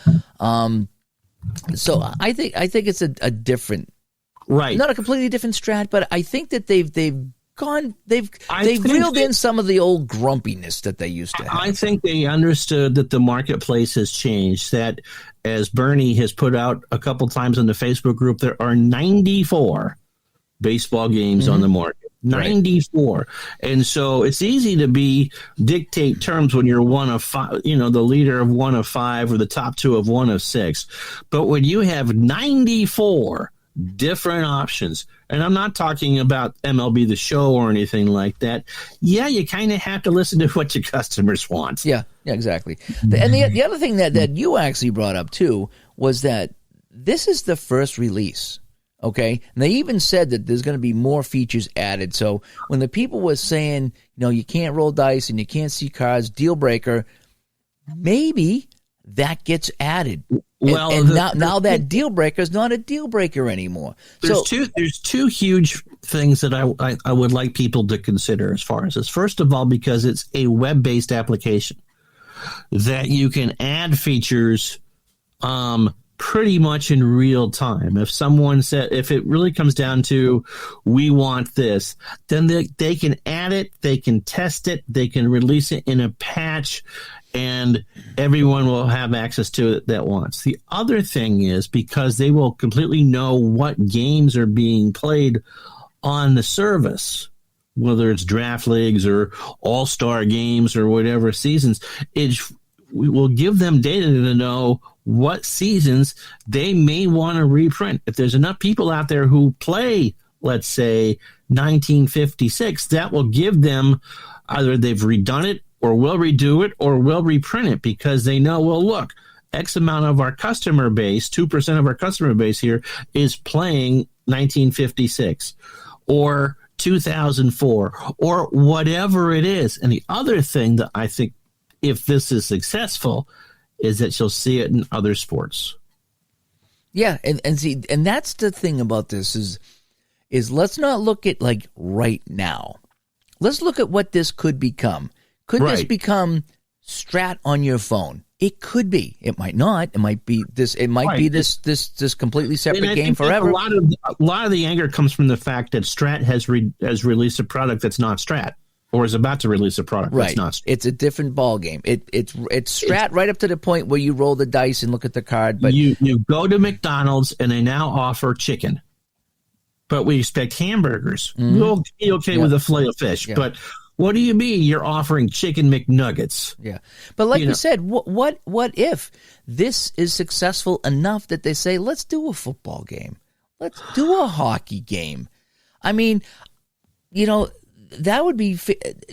so I think it's a different, not a completely different Strat, but I think that they've reeled in some of the old grumpiness that they used to have. I think they understood that the marketplace has changed, that as Bernie has put out a couple times in the Facebook group, there are 94 baseball games on the market. 94. And so it's easy to dictate terms when you're one of five, the leader of one of five or the top two of one of six. But when you have 94 different options, and I'm not talking about MLB The Show or anything like that, you kind of have to listen to what your customers want. Yeah, exactly. And the other thing that you actually brought up, too, was that this is the first release. Okay, and they even said that there's going to be more features added. So when the people were saying, you can't roll dice and you can't see cards, deal breaker, maybe that gets added. Well, and now that deal breaker is not a deal breaker anymore. There's two huge things that I would like people to consider as far as this. First of all, because it's a web-based application, that you can add features pretty much in real time. If someone said, if it really comes down to, we want this, then they can add it, they can test it, they can release it in a patch, and everyone will have access to it that wants. The other thing is, because they will completely know what games are being played on the service, whether it's draft leagues or all-star games or whatever seasons, we will give them data to know what seasons they may want to reprint. If there's enough people out there who play, let's say, 1956, that will give them either they've redone it or will redo it or will reprint it, because they know, well, look, X amount of our customer base, 2% of our customer base here is playing 1956 or 2004 or whatever it is. And the other thing that I think, if this is successful, is that you'll see it in other sports. Yeah, and see, and that's the thing about this is let's not look at like right now. Let's look at what this could become. Could this become Strat on your phone? It could be. It might not. It might be this. It might be this completely separate game forever. A lot of the anger comes from the fact that Strat has released a product that's not Strat, or is about to release a product that's not Strat. It's a different ball game. It's Strat right up to the point where you roll the dice and look at the card. But you go to McDonald's and they now offer chicken, but we expect hamburgers. We'll be okay with a fillet of fish, but what do you mean you're offering chicken McNuggets? Yeah, but like you said, what if this is successful enough that they say, let's do a football game, let's do a hockey game? I mean, that would be.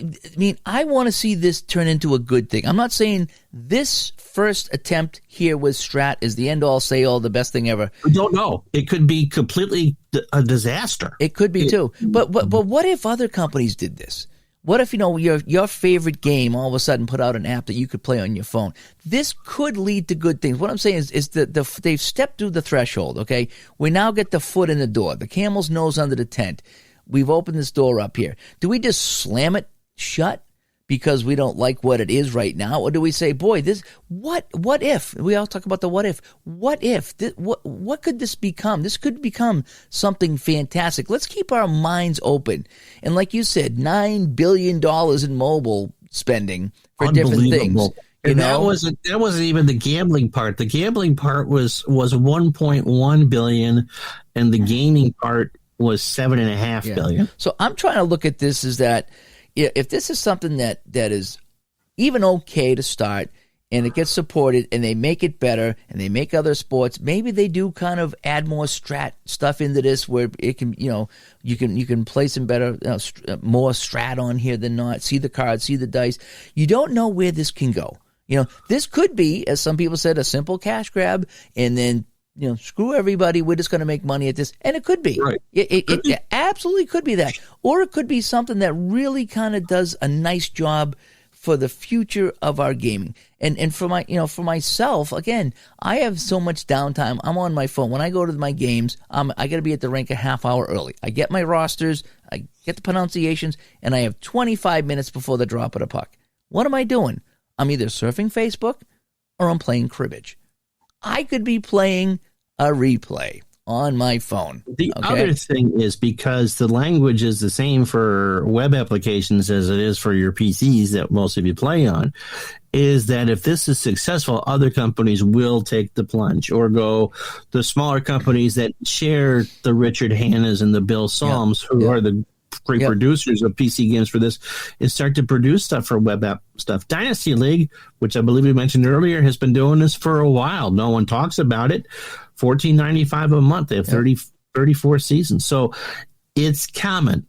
I mean, I want to see this turn into a good thing. I'm not saying this first attempt here with Strat is the end all, say all, the best thing ever. I don't know. It could be completely a disaster. It could be too. But what if other companies did this? What if your favorite game all of a sudden put out an app that you could play on your phone? This could lead to good things. What I'm saying is that they've stepped through the threshold. Okay, we now get the foot in the door, the camel's nose under the tent. We've opened this door up here. Do we just slam it shut? because we don't like what it is right now? Or do we say, boy, what if? We all talk about the what if. What if? What could this become? This could become something fantastic. Let's keep our minds open. And like you said, $9 billion in mobile spending for different things. And that wasn't even the gambling part. The gambling part was 1.1 billion, and the gaming part was 7.5 billion. So I'm trying to look at this as that if this is something that is even okay to start, and it gets supported, and they make it better, and they make other sports, maybe they do kind of add more strat stuff into this where it can, you can play some better, more strat on here than not. See the cards, see the dice. You don't know where this can go. This could be, as some people said, a simple cash grab, and then screw everybody. We're just going to make money at this, and it could be. Right. It absolutely could be that, or it could be something that really kind of does a nice job for the future of our gaming. And for for myself, again, I have so much downtime. I'm on my phone. When I go to my games, I got to be at the rink a half hour early. I get my rosters, I get the pronunciations, and I have 25 minutes before the drop of the puck. What am I doing? I'm either surfing Facebook or I'm playing cribbage. I could be playing a replay on my phone. The other thing is, because the language is the same for web applications as it is for your PCs that most of you play on, is that if this is successful, other companies will take the plunge, or go the smaller companies that share the Richard Hannas and the Bill Psalms, who are the great producers of PC games for this, and start to produce stuff for web app stuff. Dynasty League, which I believe we mentioned earlier, has been doing this for a while. No one talks about it. $14.95 a month. They have 34 seasons. So it's coming.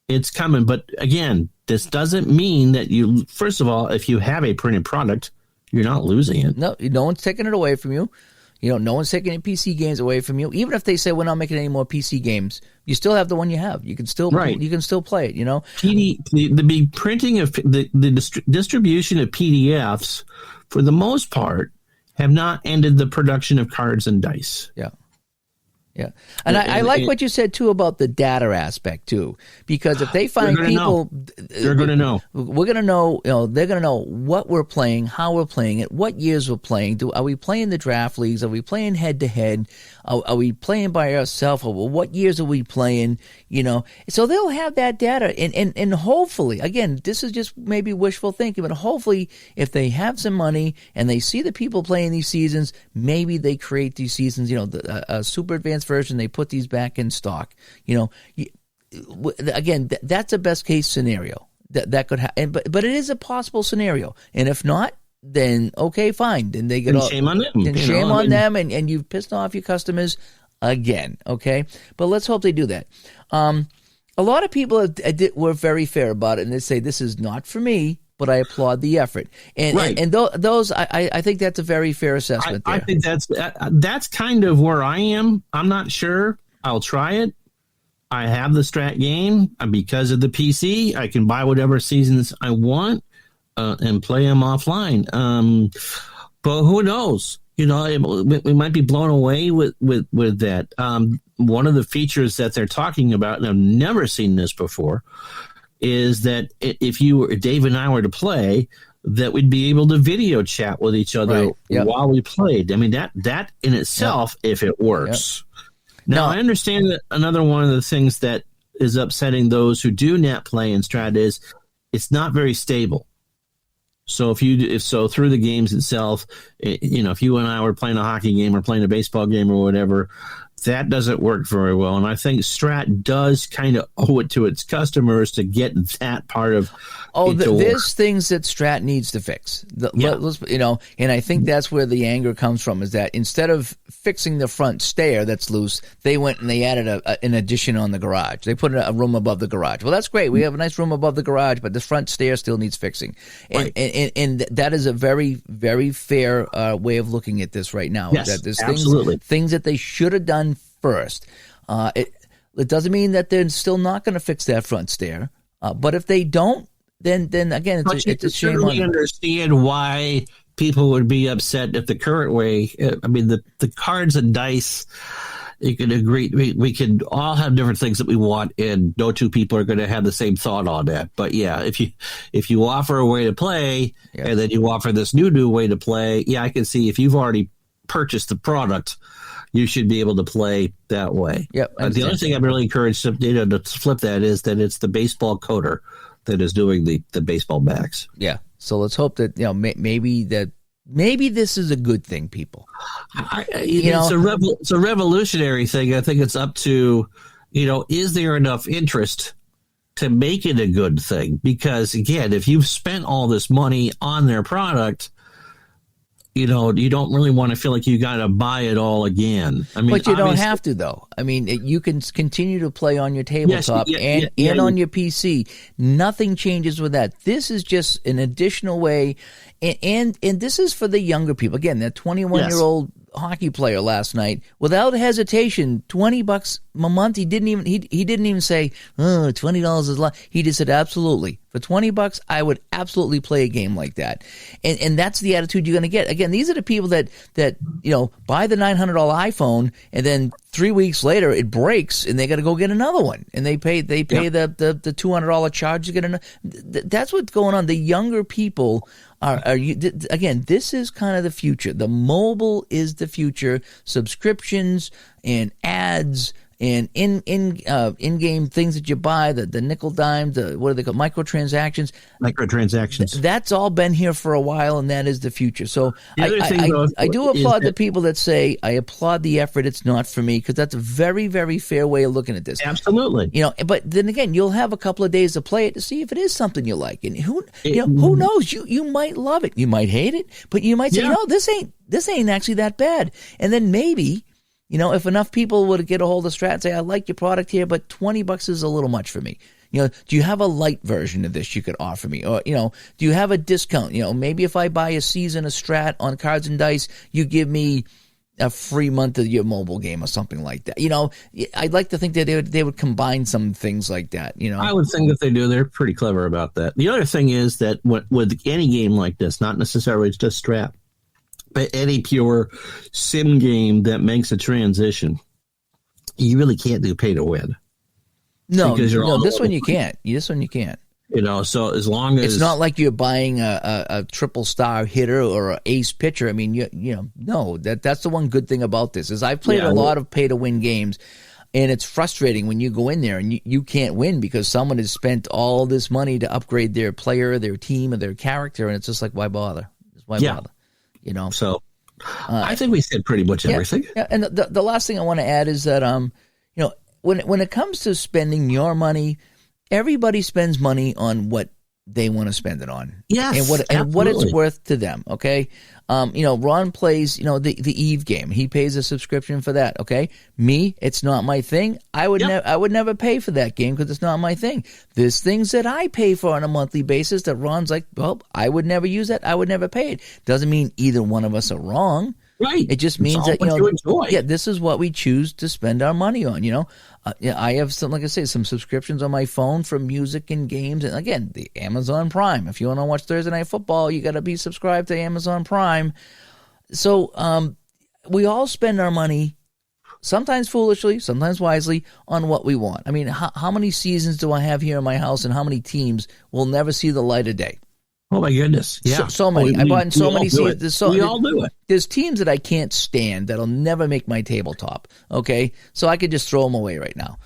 It's coming. But again, this doesn't mean that you, first of all, if you have a printed product, you're not losing it. No one's taking it away from you. No one's taking any PC games away from you. Even if they say we're not making any more PC games, you still have the one you have. You can still play it. The printing of the distribution of PDFs, for the most part, have not ended the production of cards and dice. Yeah. Yeah. And I like what you said, too, about the data aspect, too. Because if they find people... They're going to know. We're going to know, they're going to know what we're playing, how we're playing it, what years we're playing. Are we playing the draft leagues? Are we playing head-to-head? Are we playing by ourselves? Or what years are we playing? So they'll have that data. And hopefully, again, this is just maybe wishful thinking, but hopefully if they have some money and they see the people playing these seasons, maybe they create these seasons, a super advanced version, they put these back in stock. Again, that's a best case scenario that could happen, but it is a possible scenario. And if not, then okay, fine. Then they get shame on them. Then shame on them, and you've pissed off your customers again. Okay, but let's hope they do that. A lot of people were very fair about it, and they say this is not for me, but I applaud the effort. And those, I think that's a very fair assessment there. I think that's kind of where I am. I'm not sure. I'll try it. I have the Strat game. Because of the PC, I can buy whatever seasons I want and play them offline. But who knows? We might be blown away with that. One of the features that they're talking about, and I've never seen this before, is that if Dave and I were to play, that we'd be able to video chat with each other while we played. I mean, that in itself, if it works. Now, I understand that another one of the things that is upsetting those who do net play in Strat is it's not very stable. So if through the games itself, if you and I were playing a hockey game or playing a baseball game or whatever, that doesn't work very well. And I think Strat does kind of owe it to its customers to get that part of there's things that Strat needs to fix. And I think that's where the anger comes from, is that instead of fixing the front stair that's loose, they went and they added an addition on the garage. They put a room above the garage. Well, that's great. We have a nice room above the garage, but the front stair still needs fixing. And that is a very, very fair way of looking at this right now. Yes, that there's absolutely. Things that they should have done first. It doesn't mean that they're still not going to fix that front stair. But if they don't, then again, it's a shame on them. I understand why people would be upset if the current way. I mean, the cards and dice you could agree. We could all have different things that we want, and no two people are going to have the same thought on that. But yeah, if you offer a way to play, and then you offer this new way to play, yeah, I can see if you've already purchased the product, you should be able to play that way. Yep. The other thing I'm really encouraged to flip that is that it's the baseball coder that is doing the Baseball Max. Yeah. So let's hope that maybe this is a good thing, people. It's a revolutionary thing. I think it's up to, is there enough interest to make it a good thing? Because again, if you've spent all this money on their product, you don't really want to feel like you got to buy it all again. I mean, but you don't have to, though. I mean, you can continue to play on your tabletop and on your PC. Nothing changes with that. This is just an additional way, and this is for the younger people. Again, that 21-year-old hockey player last night, without hesitation, $20 a month. He didn't even say, oh, $20 is a lot. He just said, absolutely. For $20, I would absolutely play a game like that. And that's the attitude you're going to get. Again, these are the people that buy the $900 iPhone, and then 3 weeks later it breaks and they got to go get another one. And they pay the $200 charge to get another. That's what's going on. The younger people again, this is kind of the future. The mobile is the future. Subscriptions and ads and in-game things that you buy, the nickel dime, what are they called, microtransactions. That's all been here for a while, and that is the future. So I do applaud the people that say, I applaud the effort. It's not for me, because that's a very, very fair way of looking at this. Absolutely. But then again, you'll have a couple of days to play it to see if it is something you like. And who knows? You might love it. You might hate it, but you might say, no, this ain't actually that bad. And then maybe, if enough people would get a hold of Strat and say, I like your product here, but $20 is a little much for me. Do you have a light version of this you could offer me? Or, do you have a discount? Maybe if I buy a season of Strat on Cards and Dice, you give me a free month of your mobile game or something like that. I'd like to think that they would combine some things like that. I would think that they do. They're pretty clever about that. The other thing is that with any game like this, not necessarily just Strat, but any pure sim game that makes a transition, you really can't do pay to win. No, this one you can't. This one you can't. So as long as it's not like you're buying a triple star hitter or an ace pitcher. I mean, that's the one good thing about this is I've played a lot of pay to win games, and it's frustrating when you go in there and you can't win because someone has spent all this money to upgrade their player, their team, or their character, and it's just like, why bother? Why bother? So I think we said pretty much everything. Yeah, and the last thing I want to add is that when it comes to spending your money, everybody spends money on what they want to spend it on. Yes, and what it's worth to them. Okay, Ron plays the Eve game. He pays a subscription for that. Okay, me, it's not my thing. I would never pay for that game because it's not my thing. There's things that I pay for on a monthly basis that Ron's like, well, I would never use that. I would never pay it. Doesn't mean either one of us are wrong. Right. It just means that you enjoy. Yeah, this is what we choose to spend our money on. I have some, like I say, some subscriptions on my phone for music and games, and again, the Amazon Prime. If you want to watch Thursday Night Football, you got to be subscribed to Amazon Prime. So we all spend our money, sometimes foolishly, sometimes wisely, on what we want. I mean, how many seasons do I have here in my house, and how many teams will never see the light of day? Oh my goodness! Yeah, so many. I bought in so many seasons. We all do it. There's teams that I can't stand that'll never make my tabletop. Okay, so I could just throw them away right now.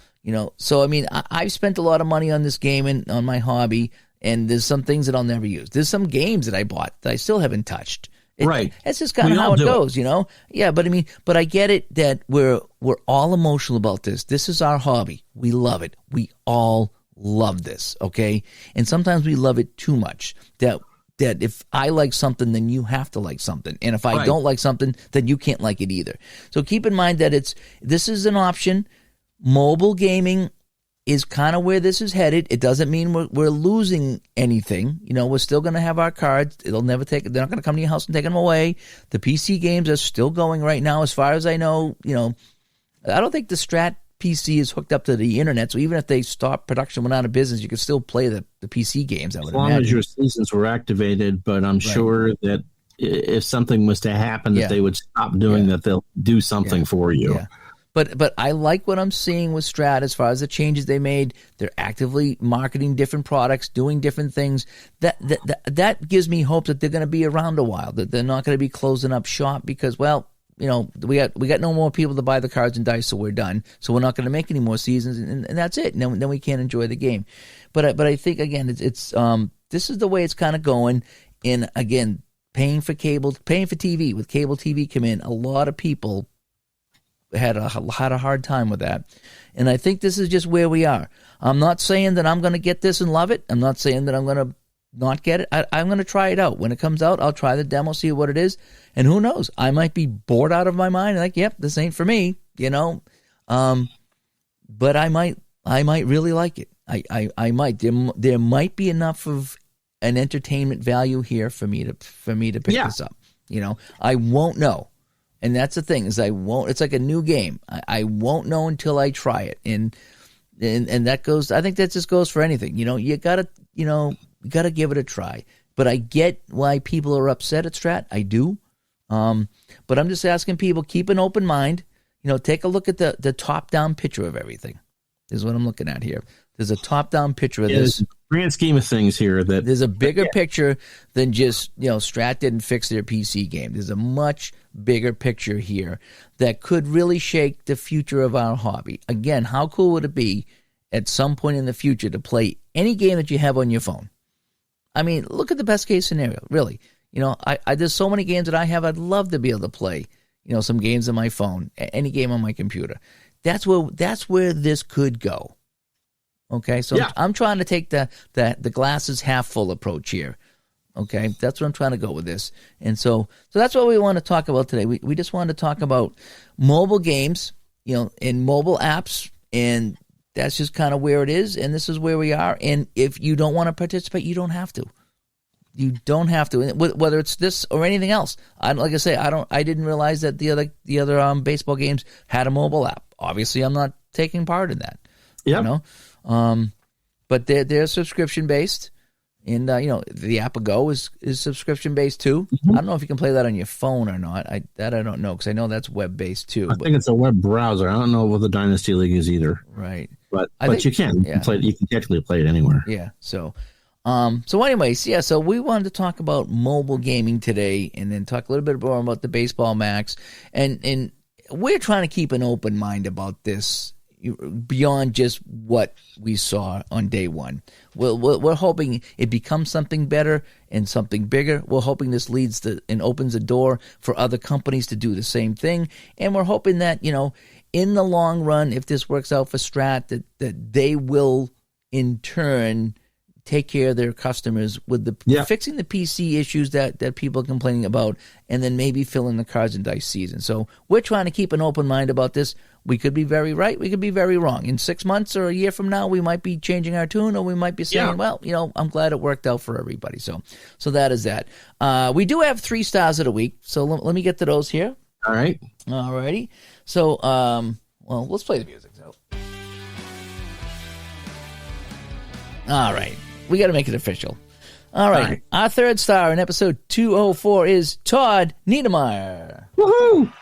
So I mean, I've spent a lot of money on this game and on my hobby, and there's some things that I'll never use. There's some games that I bought that I still haven't touched. Right. That's just kind of how it goes, Yeah, but I get it that we're all emotional about this. This is our hobby. We love it. We all love this, okay? And sometimes we love it too much that if I like something, then you have to like something. And if I don't like something, then you can't like it either. So keep in mind that this is an option. Mobile gaming is kind of where this is headed. It doesn't mean we're losing anything. We're still going to have our cards. They're not going to come to your house and take them away. The PC games are still going right now. As far as I know, I don't think the Strat PC is hooked up to the internet, so even if they stop production, went out of business, you can still play the PC games. As long as your seasons were activated, but I'm sure that if something was to happen, that they would stop doing that, they'll do something for you. Yeah. But I like what I'm seeing with Strat as far as the changes they made. They're actively marketing different products, doing different things. That gives me hope that they're going to be around a while, that they're not going to be closing up shop because, well, we got no more people to buy the cards and dice, so we're done. So we're not going to make any more seasons, and that's it. And then we can't enjoy the game. But I think, again, it's this is the way it's kind of going. And, again, paying for TV, with cable TV come in, a lot of people had a hard time with that. And I think this is just where we are. I'm not saying that I'm going to get this and love it. I'm not saying that I'm going to not get it. I'm going to try it out. When it comes out, I'll try the demo, see what it is. And who knows? I might be bored out of my mind. Like, yep, this ain't for me, But I might really like it. I might. There might be enough of an entertainment value here for me to pick this up. I won't know. And that's the thing, is I won't. It's like a new game. I won't know until I try it. And that goes. I think that just goes for anything. You gotta give it a try. But I get why people are upset at Strat. I do. But I'm just asking people, keep an open mind. Take a look at the top-down picture of everything. This is what I'm looking at here. There's a top-down picture of this. Grand scheme of things here, that there's a bigger picture than just, Strat didn't fix their PC game. There's a much bigger picture here that could really shake the future of our hobby. Again, how cool would it be at some point in the future to play any game that you have on your phone? I mean, look at the best case scenario, really. There's so many games that I have I'd love to be able to play, some games on my phone, any game on my computer. That's where this could go. Okay, so I'm trying to take the glasses half full approach here. Okay, that's what I'm trying to go with this. And so that's what we want to talk about today. We just want to talk about mobile games, and mobile apps, and that's just kind of where it is, and this is where we are. And if you don't want to participate, you don't have to. You don't have to, whether it's this or anything else. I didn't realize that the other baseball games had a mobile app. Obviously, I'm not taking part in that. Yeah. But they're subscription based, and the app Go is subscription based too. Mm-hmm. I don't know if you can play that on your phone or not. I don't know, because I know that's web based too. I think it's a web browser. I don't know what the Dynasty League is either. Right. But you can play it. You can technically play it anywhere. Yeah. So anyways, so we wanted to talk about mobile gaming today, and then talk a little bit more about the Baseball Max, and we're trying to keep an open mind about this beyond just what we saw on day one. We're hoping it becomes something better and something bigger. We're hoping this leads to and opens a door for other companies to do the same thing, and we're hoping that in the long run, if this works out for Strat, that they will in turn take care of their customers with fixing the PC issues that people are complaining about, and then maybe fill in the cards and dice season. So we're trying to keep an open mind about this. We could be very right. We could be very wrong. In 6 months or a year from now, we might be changing our tune, or we might be saying, well, I'm glad it worked out for everybody. So that is that. We do have 3 stars of the week. So let me get to those here. All right. All righty. So, let's play the music. So. All right. We got to make it official. All right. Our 3rd star in episode 204 is Todd Niedermeyer. Woohoo!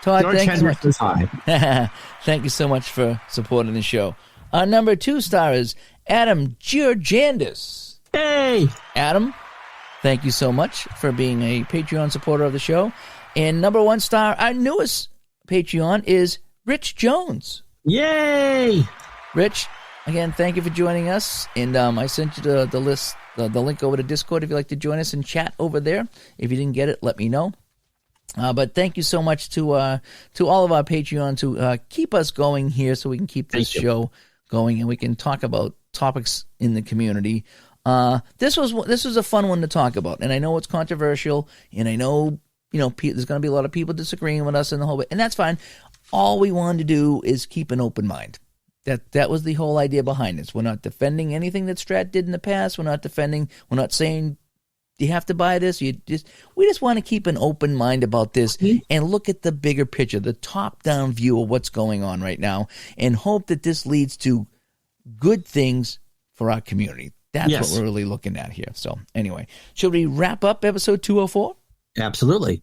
Todd, George Hendricks is high. Thank you so much for supporting the show. Our number 2 star is Adam Georgandis. Hey! Adam, thank you so much for being a Patreon supporter of the show. And number 1 star, our newest Patreon, is Rich Jones. Yay! Rich, again, thank you for joining us. And I sent you the list, the link over to Discord if you'd like to join us and chat over there. If you didn't get it, let me know. But thank you so much to all of our Patreons who keep us going here, so we can keep this show going and we can talk about topics in the community. This was a fun one to talk about, and I know it's controversial, and I know there's going to be a lot of people disagreeing with us and the whole bit, and that's fine. All we wanted to do is keep an open mind. That was the whole idea behind this. We're not defending anything that Strat did in the past. We're not saying you have to buy this. We just want to keep an open mind about this and look at the bigger picture, the top-down view of what's going on right now, and hope that this leads to good things for our community. That's what we're really looking at here. So anyway, should we wrap up episode 204? Absolutely.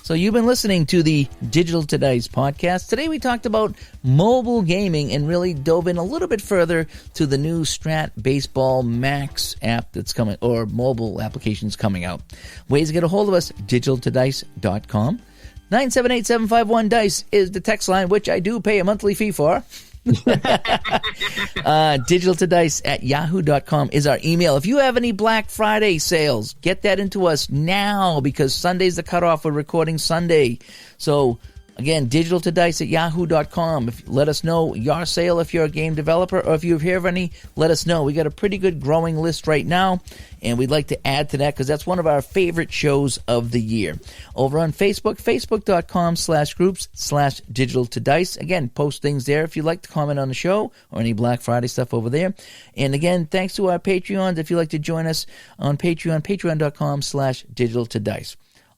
So you've been listening to the Digital to Dice podcast. Today we talked about mobile gaming and really dove in a little bit further to the new Strat Baseball Max app that's coming, or mobile applications coming out. Ways to get a hold of us, digitaltodice.com. 978-751-DICE is the text line, which I do pay a monthly fee for. digitaltodice@yahoo.com is our email. If you have any Black Friday sales, get that into us now, because Sunday's the cutoff. We're recording Sunday. So again, digitaltodice@yahoo.com. Let us know your sale if you're a game developer, or if you hear of any, let us know. We got a pretty good growing list right now, and we'd like to add to that because that's one of our favorite shows of the year. Over on Facebook, facebook.com/groups/digitaltodice. Again, post things there if you'd like to comment on the show or any Black Friday stuff over there. And again, thanks to our Patreons. If you'd like to join us on Patreon, patreon.com/digitaltodice.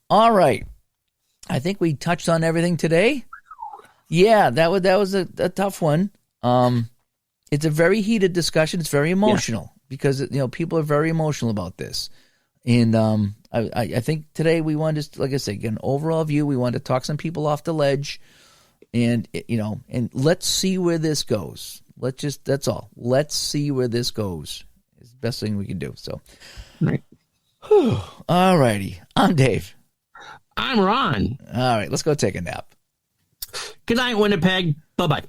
All right. I think we touched on everything today. Yeah, that was a tough one. It's a very heated discussion. It's very emotional because people are very emotional about this. And I think today we wanted to, like I said, get an overall view. We wanted to talk some people off the ledge, and and let's see where this goes. That's all. Let's see where this goes. It's the best thing we can do. So, right. All righty. I'm Dave. I'm Ron. All right, let's go take a nap. Good night, Winnipeg. Bye-bye.